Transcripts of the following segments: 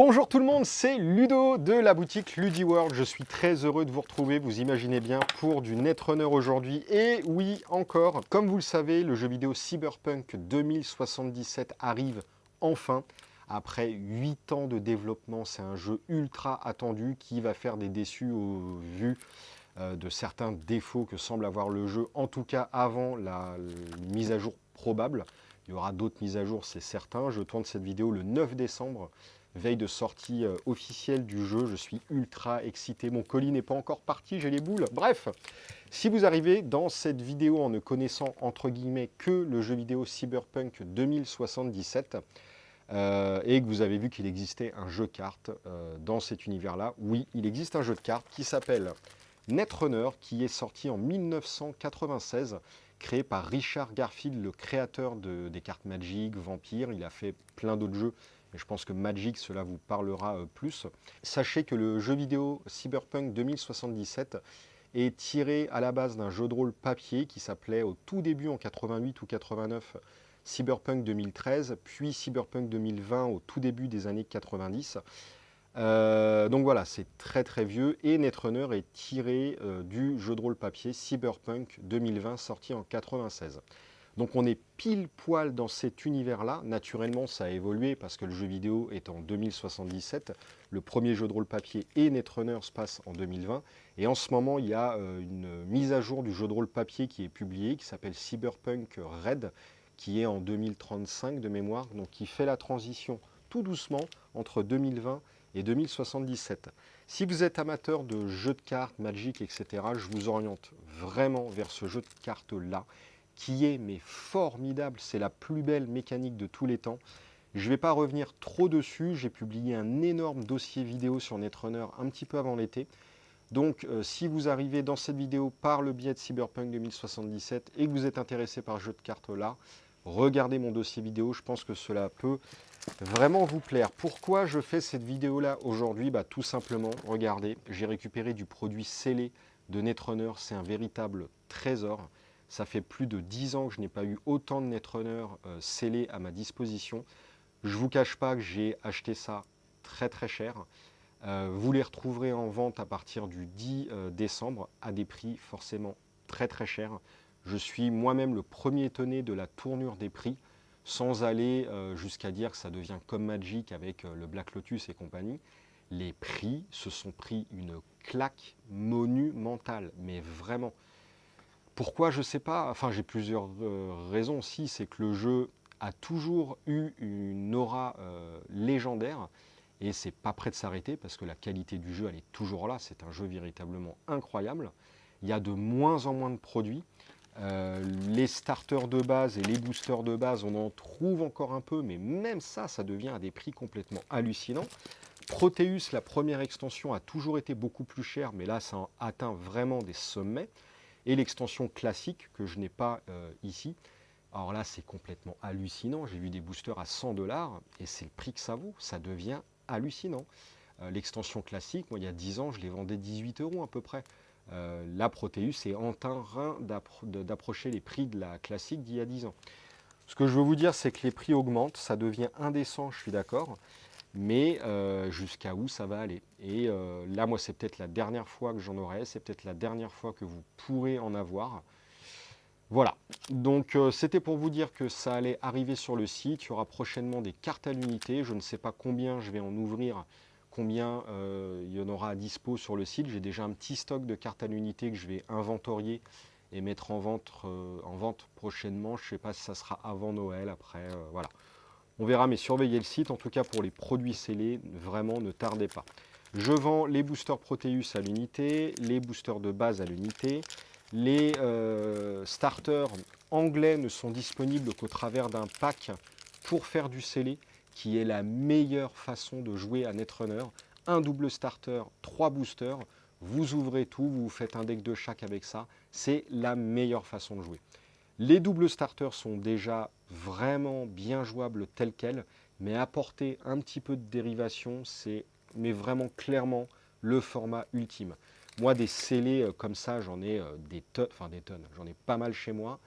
Bonjour tout le monde, c'est Ludo de la boutique LudiWorld. Je suis très heureux de vous retrouver, vous imaginez bien, pour du Netrunner aujourd'hui. Et oui, encore, comme vous le savez, le jeu vidéo Cyberpunk 2077 arrive enfin. Après 8 ans de développement, c'est un jeu ultra attendu qui va faire des déçus au vu de certains défauts que semble avoir le jeu, en tout cas avant la mise à jour probable. Il y aura d'autres mises à jour, c'est certain. Je tourne cette vidéo le 9 décembre, veille de sortie officielle du jeu. Je suis ultra excité. Mon colis n'est pas encore parti, j'ai les boules. Bref, si vous arrivez dans cette vidéo en ne connaissant entre guillemets que le jeu vidéo Cyberpunk 2077, et que vous avez vu qu'il existait un jeu de cartes dans cet univers-là, oui, il existe un jeu de cartes qui s'appelle Netrunner, qui est sorti en 1996, créé par Richard Garfield, le créateur des cartes Magic, Vampire. Il a fait plein d'autres jeux, mais je pense que Magic, cela vous parlera plus. Sachez que le jeu vidéo Cyberpunk 2077 est tiré à la base d'un jeu de rôle papier qui s'appelait au tout début, en 88 ou 89, Cyberpunk 2013, puis Cyberpunk 2020 au tout début des années 90. Donc voilà, c'est très très vieux, et Netrunner est tiré du jeu de rôle papier Cyberpunk 2020 sorti en 96. Donc on est pile poil dans cet univers-là. Naturellement, ça a évolué parce que le jeu vidéo est en 2077. Le premier jeu de rôle papier et Netrunner se passe en 2020. Et en ce moment, il y a une mise à jour du jeu de rôle papier qui est publiée, qui s'appelle Cyberpunk Red, qui est en 2035 de mémoire, donc qui fait la transition tout doucement entre 2020 et 2077. Si vous êtes amateur de jeux de cartes, Magic, etc., je vous oriente vraiment vers ce jeu de cartes-là, qui est mais formidable. C'est la plus belle mécanique de tous les temps. Je ne vais pas revenir trop dessus. J'ai publié un énorme dossier vidéo sur Netrunner un petit peu avant l'été. Donc si vous arrivez dans cette vidéo par le biais de Cyberpunk 2077 et que vous êtes intéressé par ce jeu de cartes-là, regardez mon dossier vidéo. Je pense que cela peut vraiment vous plaire. Pourquoi je fais cette vidéo-là aujourd'hui? Tout simplement, regardez, j'ai récupéré du produit scellé de Netrunner. C'est un véritable trésor. Ça fait plus de 10 ans que je n'ai pas eu autant de Netrunner scellés à ma disposition. Je ne vous cache pas que j'ai acheté ça très très cher. Vous les retrouverez en vente à partir du 10 décembre à des prix forcément très très chers. Je suis moi-même le premier étonné de la tournure des prix, sans aller jusqu'à dire que ça devient comme Magic avec le Black Lotus et compagnie. Les prix se sont pris une claque monumentale, mais vraiment. Pourquoi, je ne sais pas. Enfin, j'ai plusieurs raisons aussi. C'est que le jeu a toujours eu une aura légendaire, et c'est pas prêt de s'arrêter parce que la qualité du jeu, elle est toujours là. C'est un jeu véritablement incroyable. Il y a de moins en moins de produits. Les starters de base et les boosters de base, on en trouve encore un peu, mais même ça, ça devient à des prix complètement hallucinants. Proteus, la première extension, a toujours été beaucoup plus cher, mais là, ça atteint vraiment des sommets. Et l'extension classique, que je n'ai pas ici, alors là, c'est complètement hallucinant. J'ai vu des boosters à 100$ et c'est le prix que ça vaut. Ça devient hallucinant. L'extension classique, moi, il y a 10 ans, je les vendais 18€ à peu près. La Proteus est en train d'approcher les prix de la classique d'il y a 10 ans. Ce que je veux vous dire, c'est que les prix augmentent. Ça devient indécent, je suis d'accord. Mais jusqu'à où ça va aller? Et là, moi, c'est peut-être la dernière fois que j'en aurai. C'est peut-être la dernière fois que vous pourrez en avoir. Voilà, donc c'était pour vous dire que ça allait arriver sur le site. Il y aura prochainement des cartes à l'unité. Je ne sais pas combien je vais en ouvrir, combien il y en aura à dispo sur le site. J'ai déjà un petit stock de cartes à l'unité que je vais inventorier et mettre en vente prochainement. Je ne sais pas si ça sera avant Noël, après, voilà. On verra, mais surveillez le site. En tout cas, pour les produits scellés, vraiment, ne tardez pas. Je vends les boosters Proteus à l'unité, les boosters de base à l'unité. Les starters anglais ne sont disponibles qu'au travers d'un pack pour faire du scellé, qui est la meilleure façon de jouer à Netrunner. Un double starter, 3 boosters, vous ouvrez tout, vous faites un deck de chaque avec ça. C'est la meilleure façon de jouer. Les doubles starters sont déjà vraiment bien jouables tels quels, mais apporter un petit peu de dérivation, c'est vraiment clairement le format ultime. Moi, des scellés comme ça, j'en ai des tonnes, j'en ai pas mal chez moi.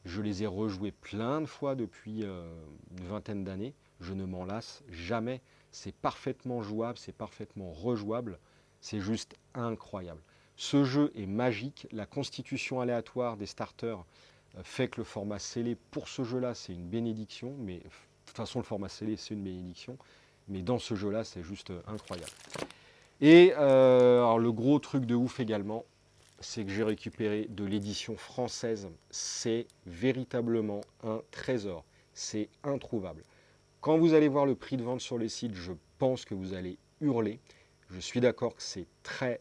Je les ai rejoués plein de fois depuis une vingtaine d'années. Je ne m'en lasse jamais. c'est parfaitement jouable, c'est parfaitement rejouable, c'est juste incroyable. Ce jeu est magique, la constitution aléatoire des starters fait que le format scellé pour ce jeu-là, c'est une bénédiction, mais de toute façon le format scellé c'est une bénédiction, mais dans ce jeu-là c'est juste incroyable. Et alors, le gros truc de ouf également, c'est que j'ai récupéré de l'édition française. C'est véritablement un trésor. C'est introuvable. Quand vous allez voir le prix de vente sur les sites, je pense que vous allez hurler. Je suis d'accord que c'est très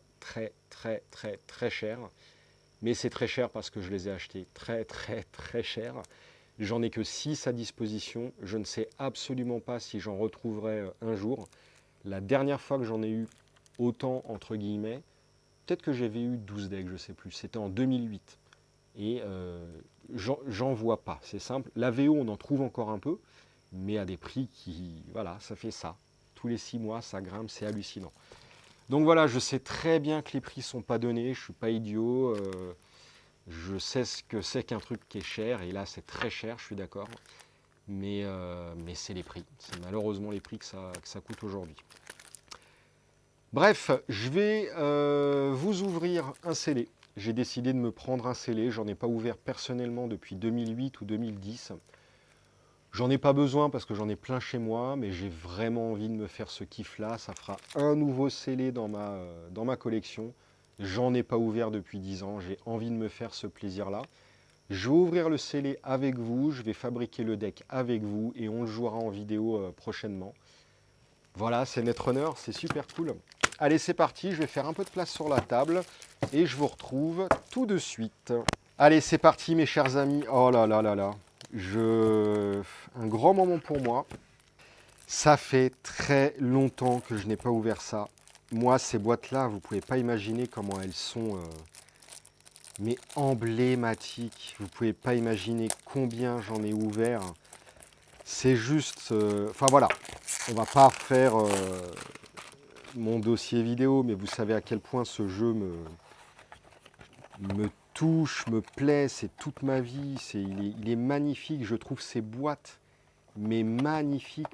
cher. Mais c'est très cher parce que je les ai achetés très cher. J'en ai que 6 à disposition. Je ne sais absolument pas si j'en retrouverai un jour. La dernière fois que j'en ai eu autant, entre guillemets, peut-être que j'avais eu 12 decks, je ne sais plus. C'était en 2008. Et j'en vois pas, c'est simple. La VO, on en trouve encore un peu, mais à des prix qui... Voilà, ça fait ça. Tous les 6 mois, ça grimpe, c'est hallucinant. Donc voilà, je sais très bien que les prix ne sont pas donnés, je ne suis pas idiot. Je sais ce que c'est qu'un truc qui est cher, et là, c'est très cher, je suis d'accord. Mais c'est les prix. C'est malheureusement les prix que ça coûte aujourd'hui. Bref, je vais vous ouvrir un scellé. J'ai décidé de me prendre un scellé. J'en ai pas ouvert personnellement depuis 2008 ou 2010. J'en ai pas besoin parce que j'en ai plein chez moi, mais j'ai vraiment envie de me faire ce kiff-là. Ça fera un nouveau scellé dans ma collection. J'en ai pas ouvert depuis 10 ans. J'ai envie de me faire ce plaisir-là. Je vais ouvrir le scellé avec vous. Je vais fabriquer le deck avec vous et on le jouera en vidéo prochainement. Voilà, c'est Netrunner, c'est super cool. Allez, c'est parti, je vais faire un peu de place sur la table et je vous retrouve tout de suite. Allez, c'est parti mes chers amis. Oh là là là là. Un grand moment pour moi. Ça fait très longtemps que je n'ai pas ouvert ça. Moi, ces boîtes-là, vous ne pouvez pas imaginer comment elles sont mais emblématiques. Vous ne pouvez pas imaginer combien j'en ai ouvert. C'est juste... Enfin voilà, on va pas faire mon dossier vidéo, mais vous savez à quel point ce jeu me touche, me plaît, c'est toute ma vie. Il est magnifique, je trouve ces boîtes, mais magnifiques.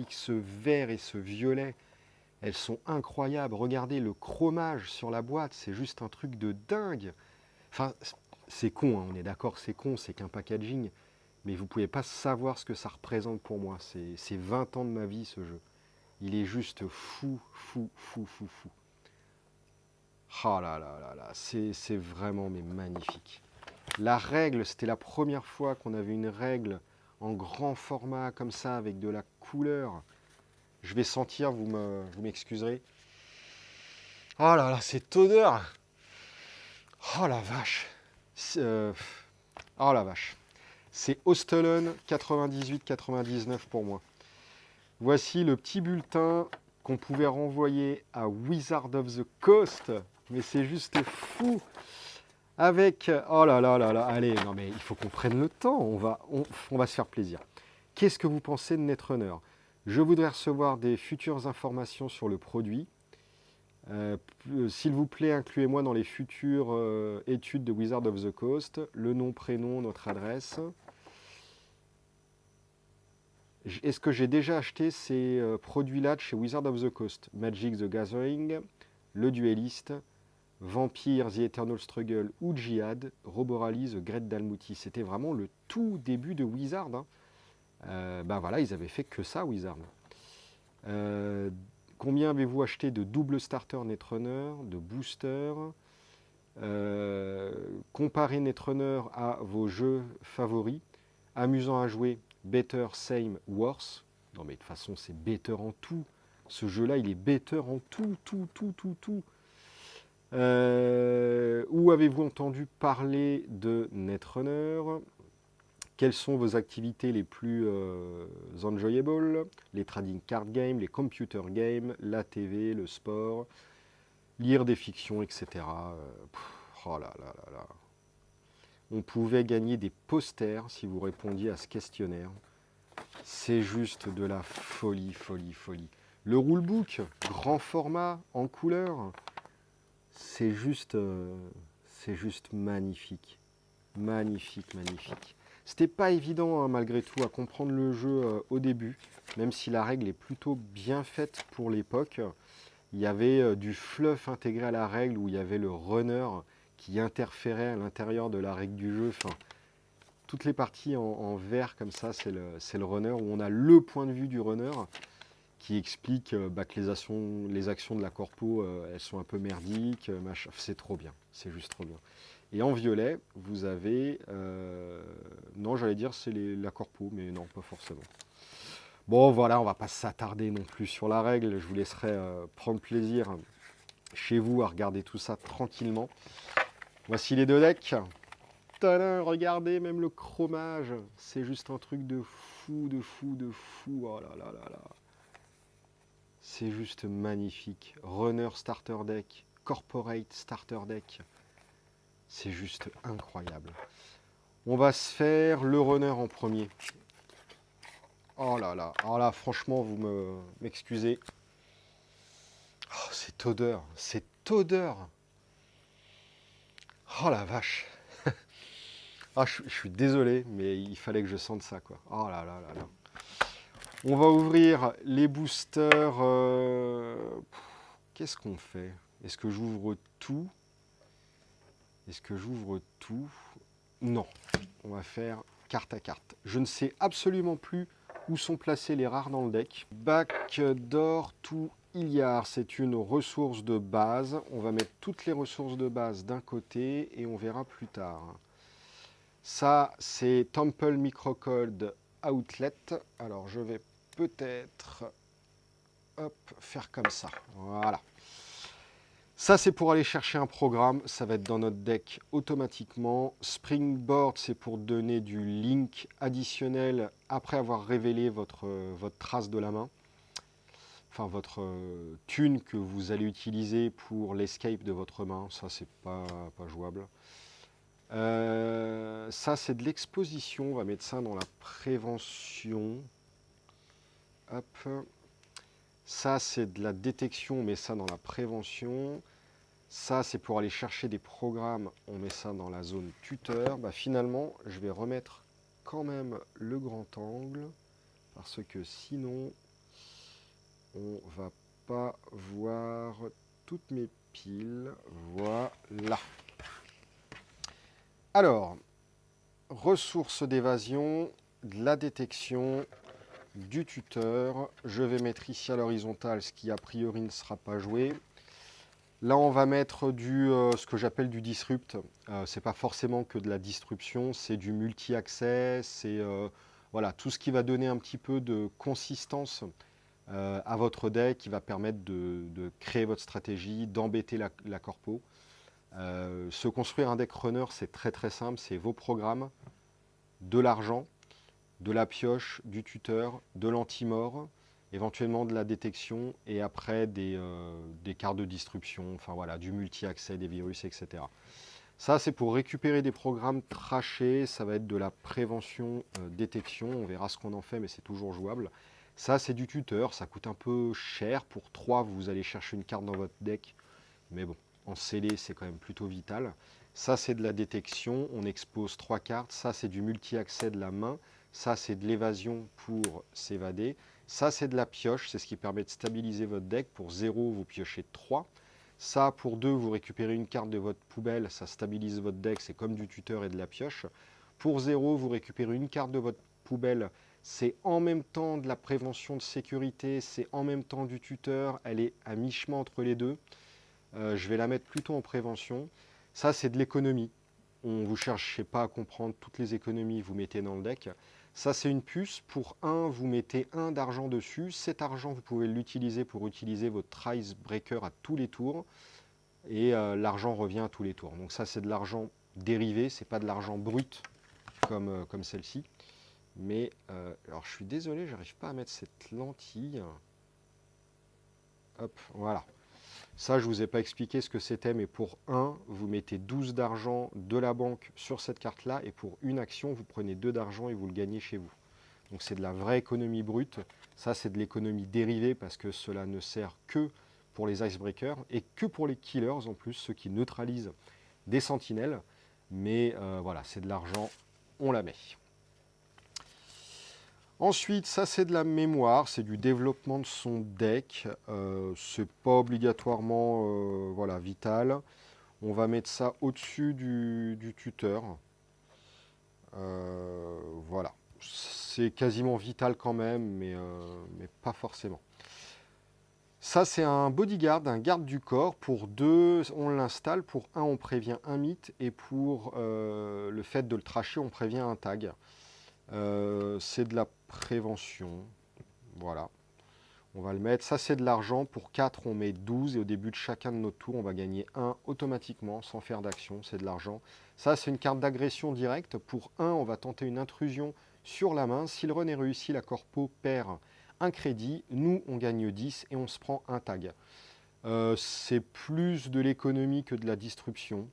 Ce vert et ce violet, elles sont incroyables. Regardez le chromage sur la boîte, c'est juste un truc de dingue. Enfin, c'est con, hein, on est d'accord, c'est con, c'est qu'un packaging. Mais vous ne pouvez pas savoir ce que ça représente pour moi. C'est 20 ans de ma vie, ce jeu. Il est juste fou. Ah là là là là, c'est vraiment mais magnifique. La règle, c'était la première fois qu'on avait une règle en grand format, comme ça, avec de la couleur. Je vais sentir, vous m'excuserez. Oh là là, cette odeur. Oh la vache. Oh la vache. C'est Ostelen 98-99 pour moi. Voici le petit bulletin qu'on pouvait renvoyer à Wizard of the Coast. Mais c'est juste fou. Avec... Oh là là là là. Allez, non mais il faut qu'on prenne le temps. On va se faire plaisir. Qu'est-ce que vous pensez de Netrunner? Je voudrais recevoir des futures informations sur le produit. S'il vous plaît, incluez-moi dans les futures études de Wizard of the Coast. Le nom, prénom, notre adresse. Est-ce que j'ai déjà acheté ces produits-là de chez Wizard of the Coast? Magic the Gathering, Le Dueliste, Vampire, The Eternal Struggle ou Jihad, Roborally, The Great Dalmouti. C'était vraiment le tout début de Wizard. Hein. Ben voilà, ils avaient fait que ça, Wizard. Combien avez-vous acheté de double starter Netrunner, de booster? Comparez Netrunner à vos jeux favoris. Amusant à jouer, better, same, worse. Non mais de toute façon, c'est better en tout. Ce jeu-là, il est better en tout. Où avez-vous entendu parler de Netrunner? Quelles sont vos activités les plus enjoyable? Les trading card games, les computer games, la TV, le sport, lire des fictions, etc. Oh là là là là. On pouvait gagner des posters si vous répondiez à ce questionnaire. C'est juste de la folie. Le rulebook, grand format, en couleur, c'est juste magnifique. Magnifique. C'était pas évident hein, malgré tout à comprendre le jeu au début, même si la règle est plutôt bien faite pour l'époque. Il y avait du fluff intégré à la règle où il y avait le runner qui interférait à l'intérieur de la règle du jeu. Enfin, toutes les parties en vert comme ça, c'est le runner où on a le point de vue du runner qui explique que les actions de la corpo, elles sont un peu merdiques, c'est trop bien, c'est juste trop bien. Et en violet, vous avez, non j'allais dire c'est la corpo, mais non, pas forcément. Bon voilà, on va pas s'attarder non plus sur la règle, je vous laisserai prendre plaisir chez vous à regarder tout ça tranquillement. Voici les deux decks. Tadam, regardez, même le chromage, c'est juste un truc de fou, de fou, de fou, oh là là là là. C'est juste magnifique. Runner Starter Deck, Corporate Starter Deck, c'est juste incroyable. On va se faire le runner en premier. Oh là là, alors là, franchement, vous m'excusez. Oh, cette odeur, cette odeur. Oh la vache. Ah, je suis désolé, mais il fallait que je sente ça, quoi. Oh là là là là. On va ouvrir les boosters. Qu'est-ce qu'on fait? Est-ce que j'ouvre tout? Est-ce que j'ouvre tout? Non. On va faire carte à carte. Je ne sais absolument plus où sont placés les rares dans le deck. Backdoor to Iliar, c'est une ressource de base. On va mettre toutes les ressources de base d'un côté et on verra plus tard. Ça, c'est Temple Microcode Outlet. Alors, je vais peut-être faire comme ça. Voilà. Ça, c'est pour aller chercher un programme. Ça va être dans notre deck automatiquement. Springboard, c'est pour donner du link additionnel après avoir révélé votre trace de la main. Enfin, votre thune que vous allez utiliser pour l'escape de votre main. Ça, c'est pas jouable. Ça, c'est de l'exposition. On va mettre ça dans la prévention. Hop. Ça, c'est de la détection. On met ça dans la prévention. Ça, c'est pour aller chercher des programmes. On met ça dans la zone tuteur. Bah, finalement, je vais remettre quand même le grand angle. Parce que sinon, on va pas voir toutes mes piles. Voilà. Alors, ressources d'évasion, de la détection, du tuteur. Je vais mettre ici à l'horizontale ce qui a priori ne sera pas joué. Là, on va mettre ce que j'appelle du disrupt. C'est pas forcément que de la disruption, c'est du multi-accès, c'est voilà, tout ce qui va donner un petit peu de consistance à votre deck, qui va permettre de créer votre stratégie, d'embêter la corpo. Se construire un deck runner, c'est très très simple, c'est vos programmes, de l'argent, de la pioche, du tuteur, de l'anti-mort, éventuellement de la détection, et après des cartes de disruption, enfin voilà, du multi-accès, des virus, etc. Ça, c'est pour récupérer des programmes trashés, ça va être de la prévention, détection, on verra ce qu'on en fait, mais c'est toujours jouable. Ça, c'est du tuteur, ça coûte un peu cher, pour 3, vous allez chercher une carte dans votre deck, mais bon, en scellé, c'est quand même plutôt vital. Ça, c'est de la détection, on expose 3 cartes, ça, c'est du multi-accès de la main, ça, c'est de l'évasion pour s'évader. Ça, c'est de la pioche, c'est ce qui permet de stabiliser votre deck. Pour 0, vous piochez 3. Ça, pour 2, vous récupérez une carte de votre poubelle, ça stabilise votre deck, c'est comme du tuteur et de la pioche. Pour 0, vous récupérez une carte de votre poubelle, c'est en même temps de la prévention de sécurité, c'est en même temps du tuteur, elle est à mi-chemin entre les deux. Je vais la mettre plutôt en prévention. Ça, c'est de l'économie. On vous cherchez pas à comprendre toutes les économies, vous mettez dans le deck. Ça, c'est une puce. Pour 1, vous mettez 1 d'argent dessus. Cet argent, vous pouvez l'utiliser pour utiliser votre Trice Breaker à tous les tours. Et l'argent revient à tous les tours. Donc ça, c'est de l'argent dérivé. C'est pas de l'argent brut comme celle-ci. Mais, alors je suis désolé, j'arrive pas à mettre cette lentille. Hop, voilà. Ça, je ne vous ai pas expliqué ce que c'était, mais pour 1, vous mettez 12 d'argent de la banque sur cette carte-là, et pour une action, vous prenez 2 d'argent et vous le gagnez chez vous. Donc c'est de la vraie économie brute. Ça, c'est de l'économie dérivée, parce que cela ne sert que pour les icebreakers, et que pour les killers en plus, ceux qui neutralisent des sentinelles. Mais voilà, c'est de l'argent, on la met. Ensuite, ça c'est de la mémoire, c'est du développement de son deck. C'est pas obligatoirement voilà, vital. On va mettre ça au-dessus du tuteur. Voilà. C'est quasiment vital quand même, mais pas forcément. Ça, c'est un bodyguard, un garde du corps. Pour 2, on l'installe. Pour 1, on prévient un mythe. Et pour le fait de le tracher, on prévient un tag. C'est de la prévention. Voilà. On va le mettre. Ça, c'est de l'argent. Pour 4, on met 12. Et au début de chacun de nos tours, on va gagner 1 automatiquement, sans faire d'action. C'est de l'argent. Ça, c'est une carte d'agression directe. Pour 1, on va tenter une intrusion sur la main. Si le run est réussi, la corpo perd un crédit. Nous, on gagne 10 et on se prend un tag. C'est plus de l'économie que de la disruption.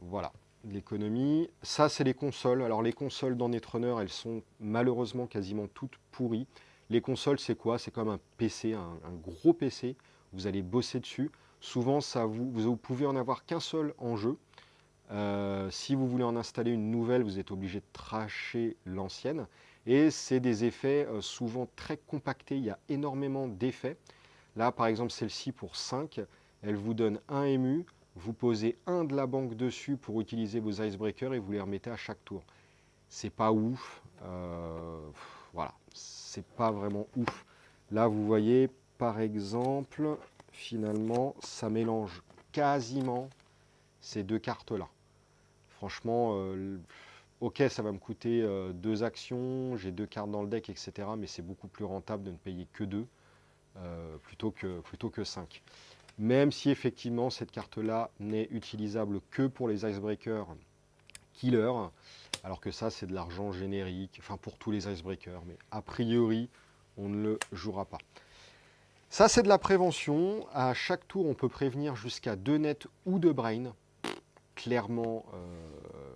Voilà, l'économie. Ça, c'est les consoles. Alors, les consoles dans Netrunner, elles sont malheureusement quasiment toutes pourries. Les consoles, c'est quoi? C'est comme un PC, un gros PC. Vous allez bosser dessus. Souvent, vous pouvez en avoir qu'un seul en jeu. Si vous voulez en installer une nouvelle, vous êtes obligé de tracher l'ancienne. Et c'est des effets souvent très compactés. Il y a énormément d'effets. Là, par exemple, celle-ci pour 5, elle vous donne un ému. Vous posez un de la banque dessus pour utiliser vos icebreakers et vous les remettez à chaque tour. C'est pas ouf. Voilà, c'est pas vraiment ouf. Là, vous voyez, par exemple, finalement, ça mélange quasiment ces deux cartes-là. Franchement, ok, ça va me coûter 2 actions, j'ai 2 cartes dans le deck, etc. Mais c'est beaucoup plus rentable de ne payer que 2 plutôt que 5. Même si effectivement cette carte-là n'est utilisable que pour les icebreakers killer, alors que ça c'est de l'argent générique, enfin pour tous les icebreakers, mais a priori on ne le jouera pas. Ça c'est de la prévention, à chaque tour on peut prévenir jusqu'à 2 nets ou 2 brain. Clairement,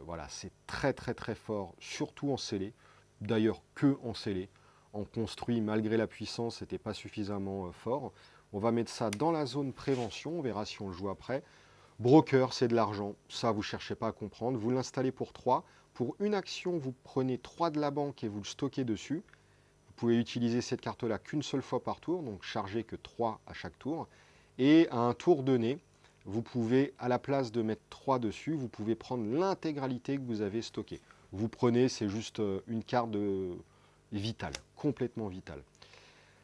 voilà, c'est très très très fort, surtout en scellé, d'ailleurs que en scellé. En construit, malgré la puissance, c'était pas suffisamment fort. On va mettre ça dans la zone prévention, on verra si on le joue après. Broker, c'est de l'argent, ça vous ne cherchez pas à comprendre. Vous l'installez pour 3. Pour une action, vous prenez 3 de la banque et vous le stockez dessus. Vous pouvez utiliser cette carte-là qu'une seule fois par tour, donc charger que 3 à chaque tour. Et à un tour donné, vous pouvez, à la place de mettre 3 dessus, vous pouvez prendre l'intégralité que vous avez stockée. Vous prenez, c'est juste une carte vitale, complètement vitale.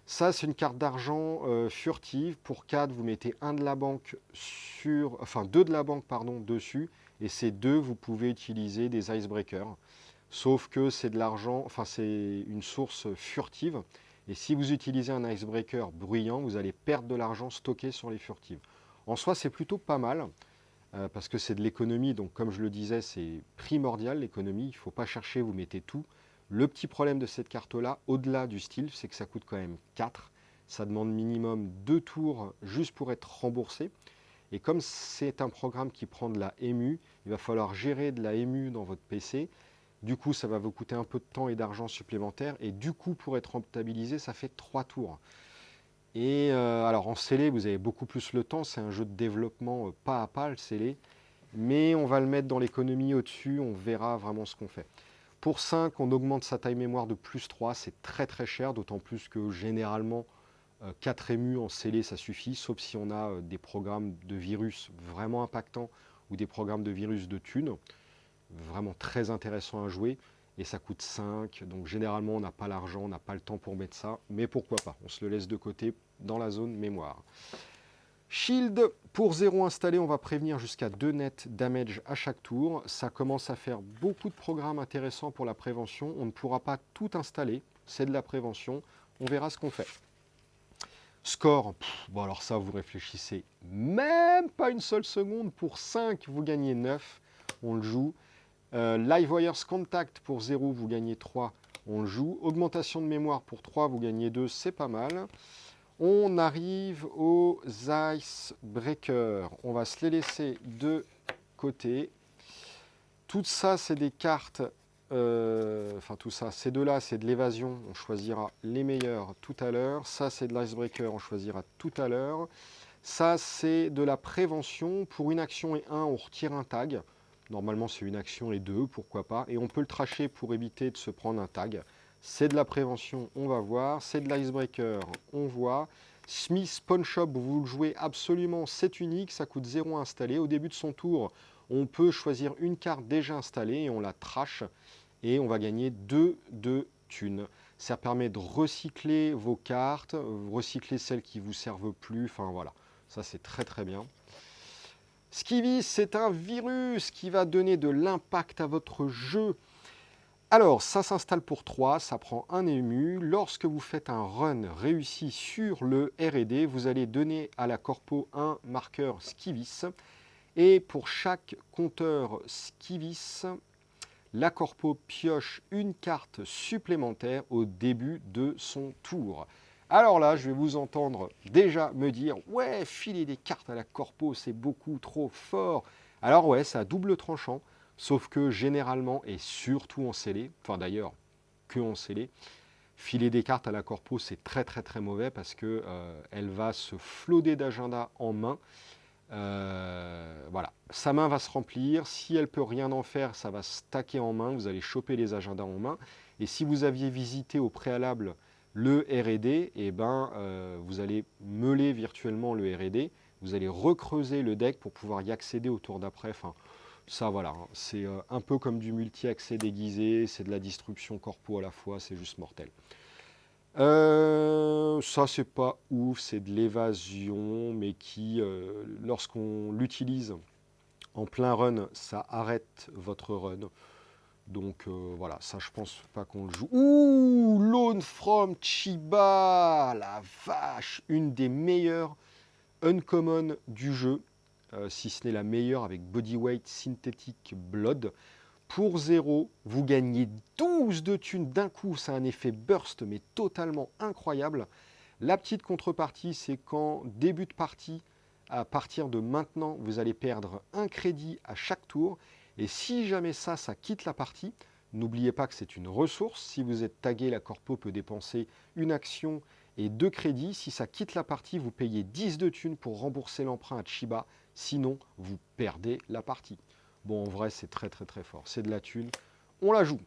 Ça, c'est une carte d'argent furtive. Pour 4, vous mettez 2 de la banque dessus. Et ces 2, vous pouvez utiliser des icebreakers. Sauf que c'est de l'argent, enfin c'est une source furtive. Et si vous utilisez un icebreaker bruyant, vous allez perdre de l'argent stocké sur les furtives. En soi, c'est plutôt pas mal. Parce que c'est de l'économie. Donc comme je le disais, c'est primordial l'économie. Il ne faut pas chercher, vous mettez tout. Le petit problème de cette carte-là, au-delà du style, c'est que ça coûte quand même 4. Ça demande minimum 2 tours juste pour être remboursé. Et comme c'est un programme qui prend de la ému, il va falloir gérer de la ému dans votre PC. Du coup, ça va vous coûter un peu de temps et d'argent supplémentaire. Et du coup, pour être rentabilisé, ça fait 3 tours. Et alors en scellé, vous avez beaucoup plus le temps. C'est un jeu de développement pas à pas, le scellé. Mais on va le mettre dans l'économie au-dessus. On verra vraiment ce qu'on fait. Pour 5, on augmente sa taille mémoire de plus 3, c'est très très cher, d'autant plus que généralement 4 émus en scellé ça suffit, sauf si on a des programmes de virus vraiment impactants ou des programmes de virus de thunes, vraiment très intéressants à jouer, et ça coûte 5, donc généralement on n'a pas l'argent, on n'a pas le temps pour mettre ça, mais pourquoi pas, on se le laisse de côté dans la zone mémoire. Shield, pour 0 installé, on va prévenir jusqu'à 2 nets damage à chaque tour. Ça commence à faire beaucoup de programmes intéressants pour la prévention. On ne pourra pas tout installer, c'est de la prévention. On verra ce qu'on fait. Score, bon alors ça, vous réfléchissez même pas une seule seconde. Pour 5, vous gagnez 9, on le joue. Live Wires Contact, pour 0, vous gagnez 3, on le joue. Augmentation de mémoire, pour 3, vous gagnez 2, c'est pas mal. On arrive aux icebreakers. On va se les laisser de côté. Tout ça, c'est des cartes. Tout ça, ces deux-là, c'est de l'évasion. On choisira les meilleurs tout à l'heure. Ça, c'est de l'icebreaker. On choisira tout à l'heure. Ça, c'est de la prévention. Pour une action et 1, on retire un tag. Normalement, c'est une action et 2, pourquoi pas. Et on peut le tracher pour éviter de se prendre un tag. C'est de la prévention, on va voir. C'est de l'icebreaker, on voit. Smith Pawn Shop, vous le jouez absolument, c'est unique, ça coûte 0 à installer. Au début de son tour, on peut choisir une carte déjà installée et on la trash. Et on va gagner 2 de thunes. Ça permet de recycler vos cartes, recycler celles qui ne vous servent plus. Enfin voilà, ça c'est très très bien. Skivvis, c'est un virus qui va donner de l'impact à votre jeu. Alors, ça s'installe pour 3, ça prend un ému. Lorsque vous faites un run réussi sur le R&D, vous allez donner à la corpo un marqueur Skivvis. Et pour chaque compteur Skivvis, la corpo pioche une carte supplémentaire au début de son tour. Alors là, je vais vous entendre déjà me dire « Ouais, filer des cartes à la corpo, c'est beaucoup trop fort ». Alors ouais, c'est à double tranchant, sauf que généralement, et surtout en scellé, enfin d'ailleurs, que en scellé, filer des cartes à la corpo, c'est très très très mauvais parce que elle va se floader d'agenda en main. Voilà, sa main va se remplir. Si elle peut rien en faire, ça va stacker en main. Vous allez choper les agendas en main. Et si vous aviez visité au préalable le R&D, eh ben, vous allez meuler virtuellement le R&D. Vous allez recreuser le deck pour pouvoir y accéder au tour d'après. Enfin, ça, voilà, hein, c'est un peu comme du multi-accès déguisé. C'est de la disruption corpo à la fois. C'est juste mortel. Ça, c'est pas ouf, c'est de l'évasion, mais qui, lorsqu'on l'utilise en plein run, ça arrête votre run. Donc voilà, ça, je pense pas qu'on le joue. Ouh, Loan from Chiba, la vache, une des meilleures uncommon du jeu, si ce n'est la meilleure avec Bodyweight Synthetic Blood. Pour 0, vous gagnez 12 de thunes d'un coup. C'est un effet burst, mais totalement incroyable. La petite contrepartie, c'est qu'en début de partie, à partir de maintenant, vous allez perdre un crédit à chaque tour. Et si jamais ça quitte la partie, n'oubliez pas que c'est une ressource. Si vous êtes tagué, la corpo peut dépenser une action et 2 crédits. Si ça quitte la partie, vous payez 10 de thunes pour rembourser l'emprunt à Chiba. Sinon, vous perdez la partie. Bon, en vrai, c'est très très très fort. C'est de la thune. On la joue.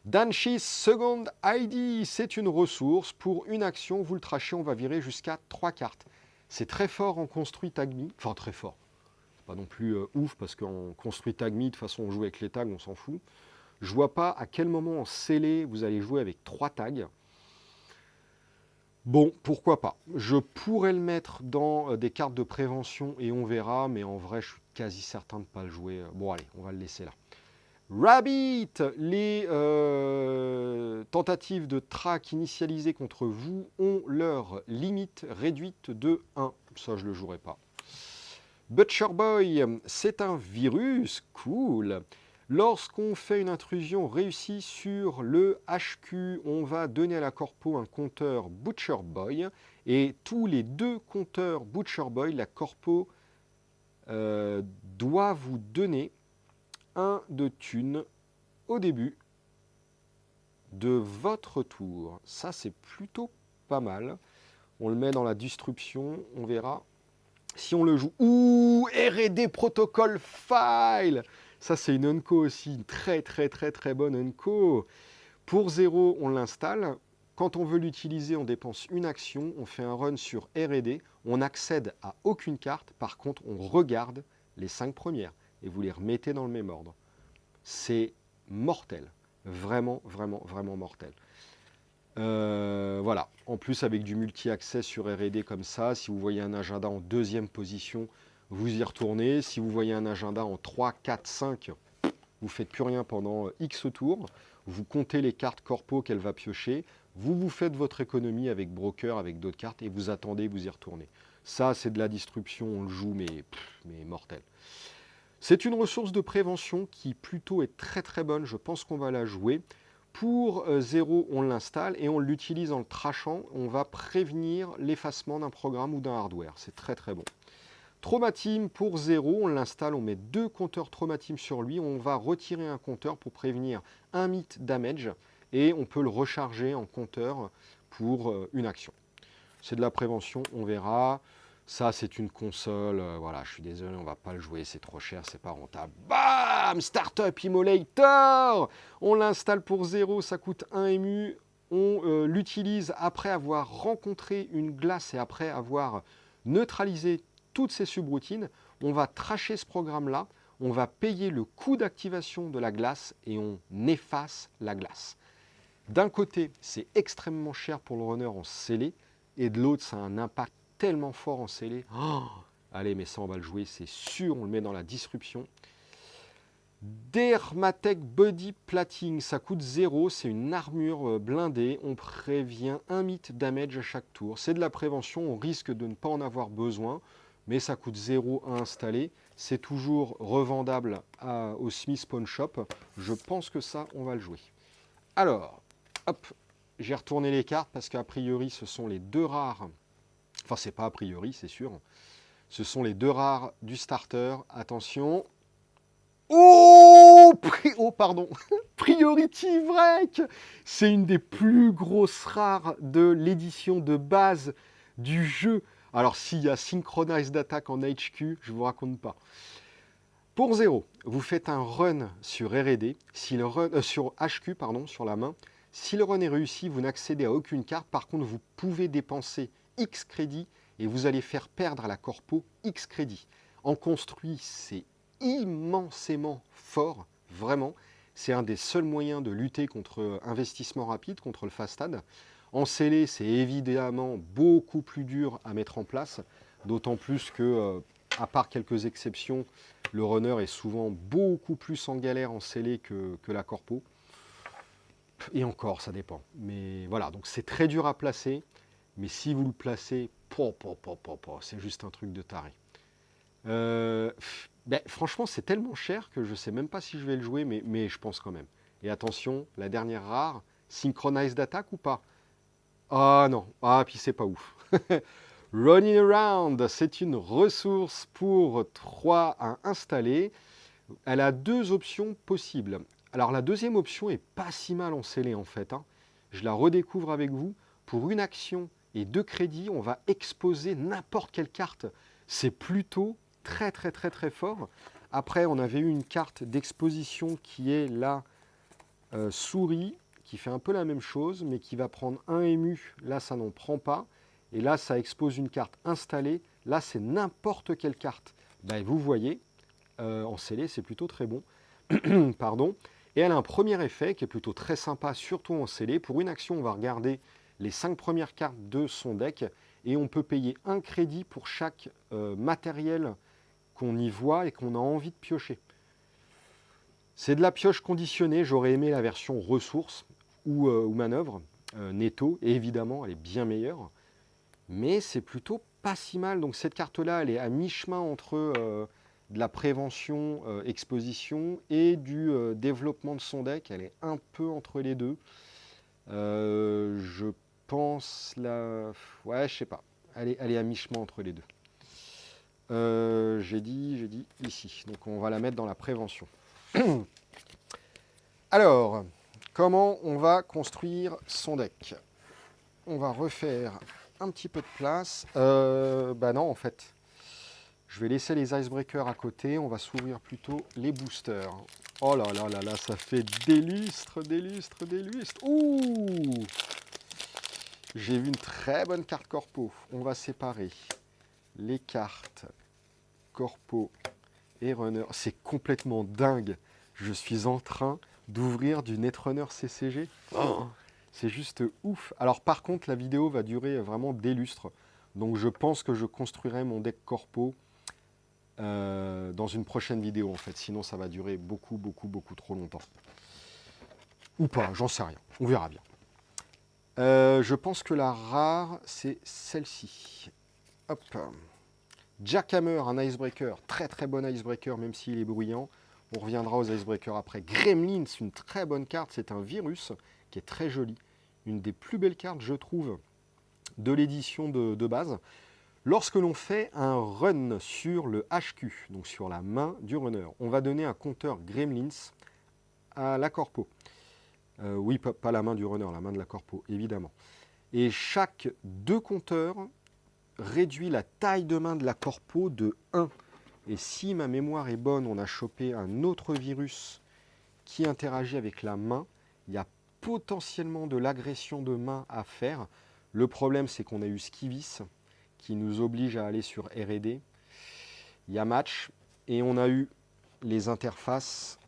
Danshi's Second ID, c'est une ressource. Pour une action, vous le trachez, on va virer jusqu'à 3 cartes. C'est très fort en construit tag me. Enfin, très fort. C'est pas non plus ouf, parce qu'en construit tag me, de toute façon, on joue avec les tags, on s'en fout. Je vois pas à quel moment en scellé, vous allez jouer avec 3 tags. Bon, pourquoi pas. Je pourrais le mettre dans des cartes de prévention et on verra, mais en vrai, je suis quasi certain de ne pas le jouer. Bon, allez, on va le laisser là. Rabbit, les tentatives de track initialisées contre vous ont leur limite réduite de 1. Ça, je ne le jouerai pas. Butcher Boy, c'est un virus, cool. Lorsqu'on fait une intrusion réussie sur le HQ, on va donner à la corpo un compteur Butcher Boy. Et tous les 2 compteurs Butcher Boy, la corpo doit vous donner 1 de thunes au début de votre tour. Ça, c'est plutôt pas mal. On le met dans la disruption, on verra. Si on le joue... Ouh, R&D Protocol File. Ça, c'est une unco aussi, une très très très très bonne unco. Pour 0, on l'installe. Quand on veut l'utiliser, on dépense une action, on fait un run sur R&D, on n'accède à aucune carte. Par contre, on regarde les 5 premières et vous les remettez dans le même ordre. C'est mortel. Vraiment, vraiment, vraiment mortel. Voilà. En plus, avec du multi-accès sur R&D comme ça, si vous voyez un agenda en 2e position, vous y retournez. Si vous voyez un agenda en 3, 4, 5, vous ne faites plus rien pendant X tours. Vous comptez les cartes corpo qu'elle va piocher. Vous faites votre économie avec broker, avec d'autres cartes, et vous attendez, vous y retournez. Ça, c'est de la disruption, on le joue, mais mortel. C'est une ressource de prévention qui plutôt est très très bonne. Je pense qu'on va la jouer. Pour 0, on l'installe et on l'utilise en le trashant. On va prévenir l'effacement d'un programme ou d'un hardware. C'est très très bon. Traumatim pour 0, on l'installe, on met 2 compteurs Traumatim sur lui. On va retirer un compteur pour prévenir un mythe damage et on peut le recharger en compteur pour une action. C'est de la prévention, on verra. Ça, c'est une console, voilà, je suis désolé, on va pas le jouer, c'est trop cher, c'est pas rentable. Bam! Startup Emulator! On l'installe pour 0, ça coûte 1 MU. On l'utilise après avoir rencontré une glace et après avoir neutralisé toutes ses subroutines. On va tracher ce programme-là, on va payer le coût d'activation de la glace et on efface la glace. D'un côté, c'est extrêmement cher pour le runner en scellé, et de l'autre, ça a un impact tellement fort en scellé. Oh, allez, mais ça, on va le jouer, c'est sûr, on le met dans la disruption. Dermatech Body Plating, ça coûte 0, c'est une armure blindée, on prévient 1 mythe damage à chaque tour. C'est de la prévention, on risque de ne pas en avoir besoin, mais ça coûte 0 à installer. C'est toujours revendable au Smith Pawn Shop. Je pense que ça, on va le jouer. Alors, hop, j'ai retourné les cartes parce qu'a priori, ce sont les deux rares. Enfin, c'est pas a priori, c'est sûr. Ce sont les deux rares du starter. Attention. Oh, pardon. Priority Break. C'est une des plus grosses rares de l'édition de base du jeu. Alors, s'il y a Synchronized Attack en HQ, je vous raconte pas. Pour 0, vous faites un run sur R&D, sur HQ, pardon, sur la main. Si le run est réussi, vous n'accédez à aucune carte. Par contre, vous pouvez dépenser X crédits et vous allez faire perdre à la corpo X crédits. En construit, c'est immensément fort, vraiment. C'est un des seuls moyens de lutter contre investissement rapide, contre le fast-ad. En scellé, c'est évidemment beaucoup plus dur à mettre en place, d'autant plus que, à part quelques exceptions, le runner est souvent beaucoup plus en galère en scellé que la corpo. Et encore, ça dépend. Mais voilà, donc c'est très dur à placer. Mais si vous le placez, c'est juste un truc de taré. Franchement, c'est tellement cher que je ne sais même pas si je vais le jouer, mais je pense quand même. Et attention, la dernière rare, Synchronized Attack ou pas? Ah non, ah puis c'est pas ouf. Running Around, c'est une ressource pour 3 à installer. Elle a deux options possibles. Alors la deuxième option est pas si mal en scellé en fait. Je la redécouvre avec vous. Pour une action et 2 crédits, on va exposer n'importe quelle carte. C'est plutôt très très très très fort. Après, on avait eu une carte d'exposition qui est la souris, qui fait un peu la même chose, mais qui va prendre un MU. Là, ça n'en prend pas. Et là, ça expose une carte installée. Là, c'est n'importe quelle carte. Vous voyez, en scellé, c'est plutôt très bon. Pardon. Et elle a un premier effet qui est plutôt très sympa, surtout en scellé. Pour une action, on va regarder les 5 premières cartes de son deck et on peut payer un crédit pour chaque matériel qu'on y voit et qu'on a envie de piocher. C'est de la pioche conditionnée, j'aurais aimé la version ressources ou manœuvre, netto, et évidemment elle est bien meilleure, mais c'est plutôt pas si mal. Donc cette carte-là, elle est à mi-chemin entre de la prévention, exposition et du développement de son deck, elle est un peu entre les deux. Je pense ouais, je sais pas, elle est à mi-chemin entre les deux. J'ai dit ici, donc on va la mettre dans la prévention. Alors, comment on va construire son deck? On va refaire un petit peu de place. Non, en fait, je vais laisser les icebreakers à côté. On va s'ouvrir plutôt les boosters. Oh là là là là, ça fait des lustres, des lustres, des lustres. Ouh! J'ai vu une très bonne carte corpo. On va séparer les cartes corpo et runner. C'est complètement dingue. Je suis en train d'ouvrir du Netrunner CCG. Oh, c'est juste ouf. Alors par contre, la vidéo va durer vraiment des lustres. Donc je pense que je construirai mon deck corpo dans une prochaine vidéo en fait. Sinon ça va durer beaucoup trop longtemps. Ou pas, j'en sais rien. On verra bien. Je pense que la rare, c'est celle-ci. Hop. Jackhammer, un icebreaker. Très bon icebreaker, même s'il est bruyant. On reviendra aux icebreakers après. Gremlin, c'est une très bonne carte. C'est un virus qui est très joli. Une des plus belles cartes, je trouve, de l'édition de base. Lorsque l'on fait un run sur le HQ, donc sur la main du runner, on va donner un compteur Gremlins à la corpo. Oui, pas la main du runner, la main de la corpo, évidemment. Et chaque 2 compteurs réduit la taille de main de la corpo de 1. Et si ma mémoire est bonne, on a chopé un autre virus qui interagit avec la main. Il y a potentiellement de l'agression de main à faire. Le problème, c'est qu'on a eu Skivis qui nous oblige à aller sur R&D. Il y a match et on a eu les interfaces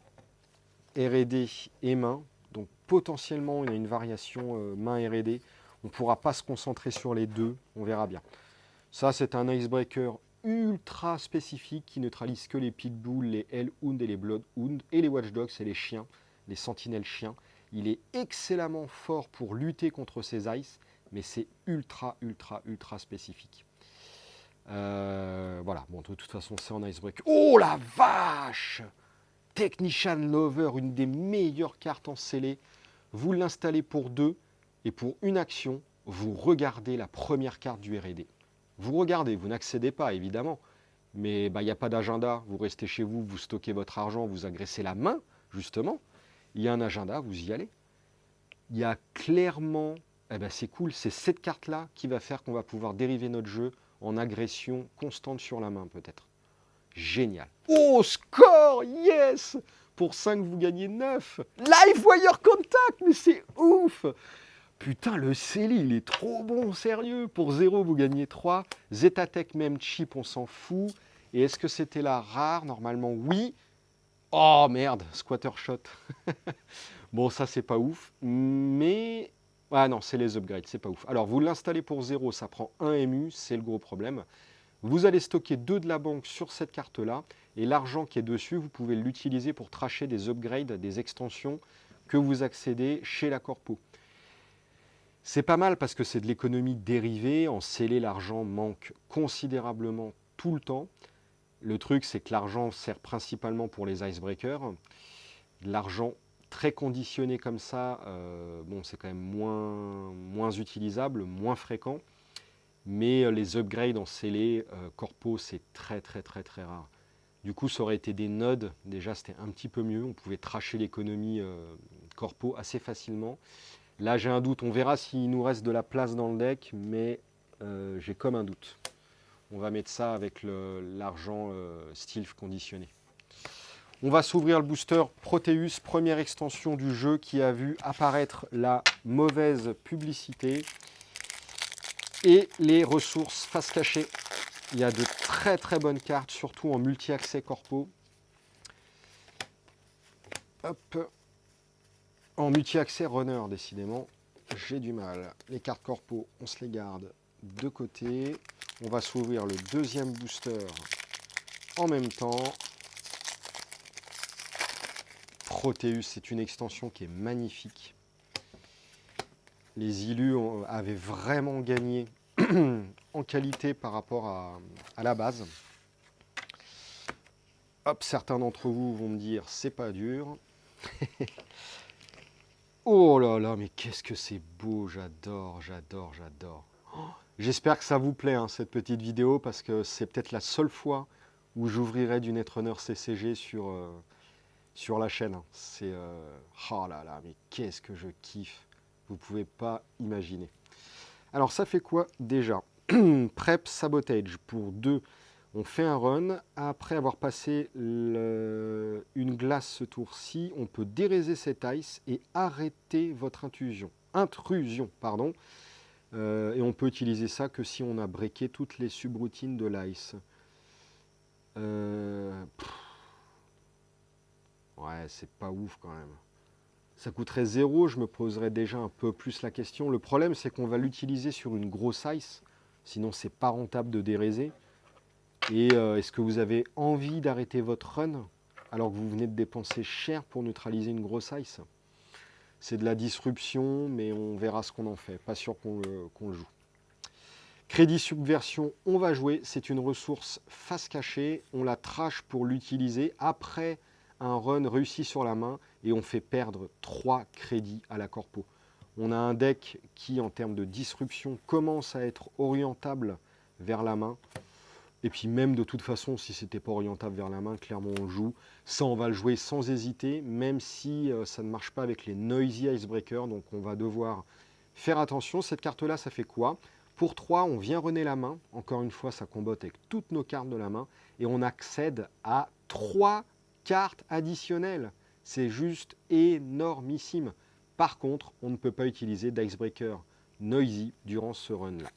R&D et main. Donc potentiellement, il y a une variation main R&D. On ne pourra pas se concentrer sur les deux, on verra bien. Ça, c'est un icebreaker ultra spécifique qui neutralise que les pitbulls, les hellhounds et les bloodhounds et les watchdogs, c'est les chiens, les sentinelles chiens. Il est excellemment fort pour lutter contre ces ice, mais c'est ultra spécifique. Voilà, bon, de toute façon, c'est en icebreaker. Oh la vache! Technician Lover, une des meilleures cartes en scellé. Vous l'installez pour 2 et pour une action, vous regardez la première carte du R&D. Vous regardez, vous n'accédez pas évidemment, mais il n'y a pas d'agenda, vous restez chez vous, vous stockez votre argent, vous agressez la main, justement. Il y a un agenda, vous y allez. Il y a clairement, c'est cool, c'est cette carte-là qui va faire qu'on va pouvoir dériver notre jeu en agression constante sur la main peut-être. Génial. Oh, score, yes! Pour 5, vous gagnez 9. Live Wire Contact, mais c'est ouf! Putain, le Celi, il est trop bon, sérieux. Pour 0, vous gagnez 3. Zetatech, même chip, on s'en fout. Et est-ce que c'était la rare? Normalement, oui. Oh, merde, Squatter Shot. Bon, ça, c'est pas ouf. Mais... ah non, c'est les upgrades, c'est pas ouf. Alors, vous l'installez pour 0, ça prend 1 MU, c'est le gros problème. Vous allez stocker 2 de la banque sur cette carte-là. Et l'argent qui est dessus, vous pouvez l'utiliser pour tracher des upgrades, des extensions que vous accédez chez la Corpo. C'est pas mal parce que c'est de l'économie dérivée. En scellé, l'argent manque considérablement tout le temps. Le truc, c'est que l'argent sert principalement pour les icebreakers. L'argent très conditionné comme ça, bon, c'est quand même moins utilisable, moins fréquent. Mais les upgrades en scellé, corpo, c'est très rare. Du coup, ça aurait été des nodes. Déjà, c'était un petit peu mieux. On pouvait tracher l'économie corpo assez facilement. Là, j'ai un doute. On verra s'il nous reste de la place dans le deck, mais j'ai comme un doute. On va mettre ça avec l'argent Stilf conditionné. On va s'ouvrir le booster Proteus, première extension du jeu qui a vu apparaître la mauvaise publicité et les ressources face cachée. Il y a de très bonnes cartes, surtout en multi-accès corpo. Hop. En multi-accès runner, décidément, j'ai du mal. Les cartes corpo, on se les garde de côté. On va s'ouvrir le deuxième booster en même temps. Proteus, c'est une extension qui est magnifique. Les illus avaient vraiment gagné en qualité par rapport à la base. Hop, certains d'entre vous vont me dire, c'est pas dur. Oh là là, mais qu'est-ce que c'est beau, j'adore. Oh, j'espère que ça vous plaît, hein, cette petite vidéo, parce que c'est peut-être la seule fois où j'ouvrirai du Netrunner CCG sur la chaîne. C'est... oh là là, mais qu'est-ce que je kiffe. Vous ne pouvez pas imaginer. Alors, ça fait quoi déjà? Prep Sabotage pour 2. On fait un run. Après avoir passé une glace ce tour-ci, on peut déraiser cet ice et arrêter votre intrusion. Et on peut utiliser ça que si on a breaké toutes les subroutines de l'ice. Ouais, c'est pas ouf quand même. Ça coûterait 0, je me poserais déjà un peu plus la question. Le problème, c'est qu'on va l'utiliser sur une grosse ice. Sinon, c'est pas rentable de déraiser. Et est-ce que vous avez envie d'arrêter votre run alors que vous venez de dépenser cher pour neutraliser une grosse ice? C'est de la disruption, mais on verra ce qu'on en fait. Pas sûr qu'on le joue. Crédit subversion, on va jouer. C'est une ressource face cachée. On la trash pour l'utiliser après un run réussi sur la main et on fait perdre 3 crédits à la corpo. On a un deck qui, en termes de disruption, commence à être orientable vers la main. Et puis même de toute façon, si c'était pas orientable vers la main, clairement on le joue. Ça, on va le jouer sans hésiter, même si ça ne marche pas avec les Noisy Icebreakers. Donc on va devoir faire attention. Cette carte-là, ça fait quoi? Pour 3, on vient runner la main. Encore une fois, ça combote avec toutes nos cartes de la main. Et on accède à 3 cartes additionnelles. C'est juste énormissime. Par contre, on ne peut pas utiliser d'Icebreaker Noisy durant ce run-là.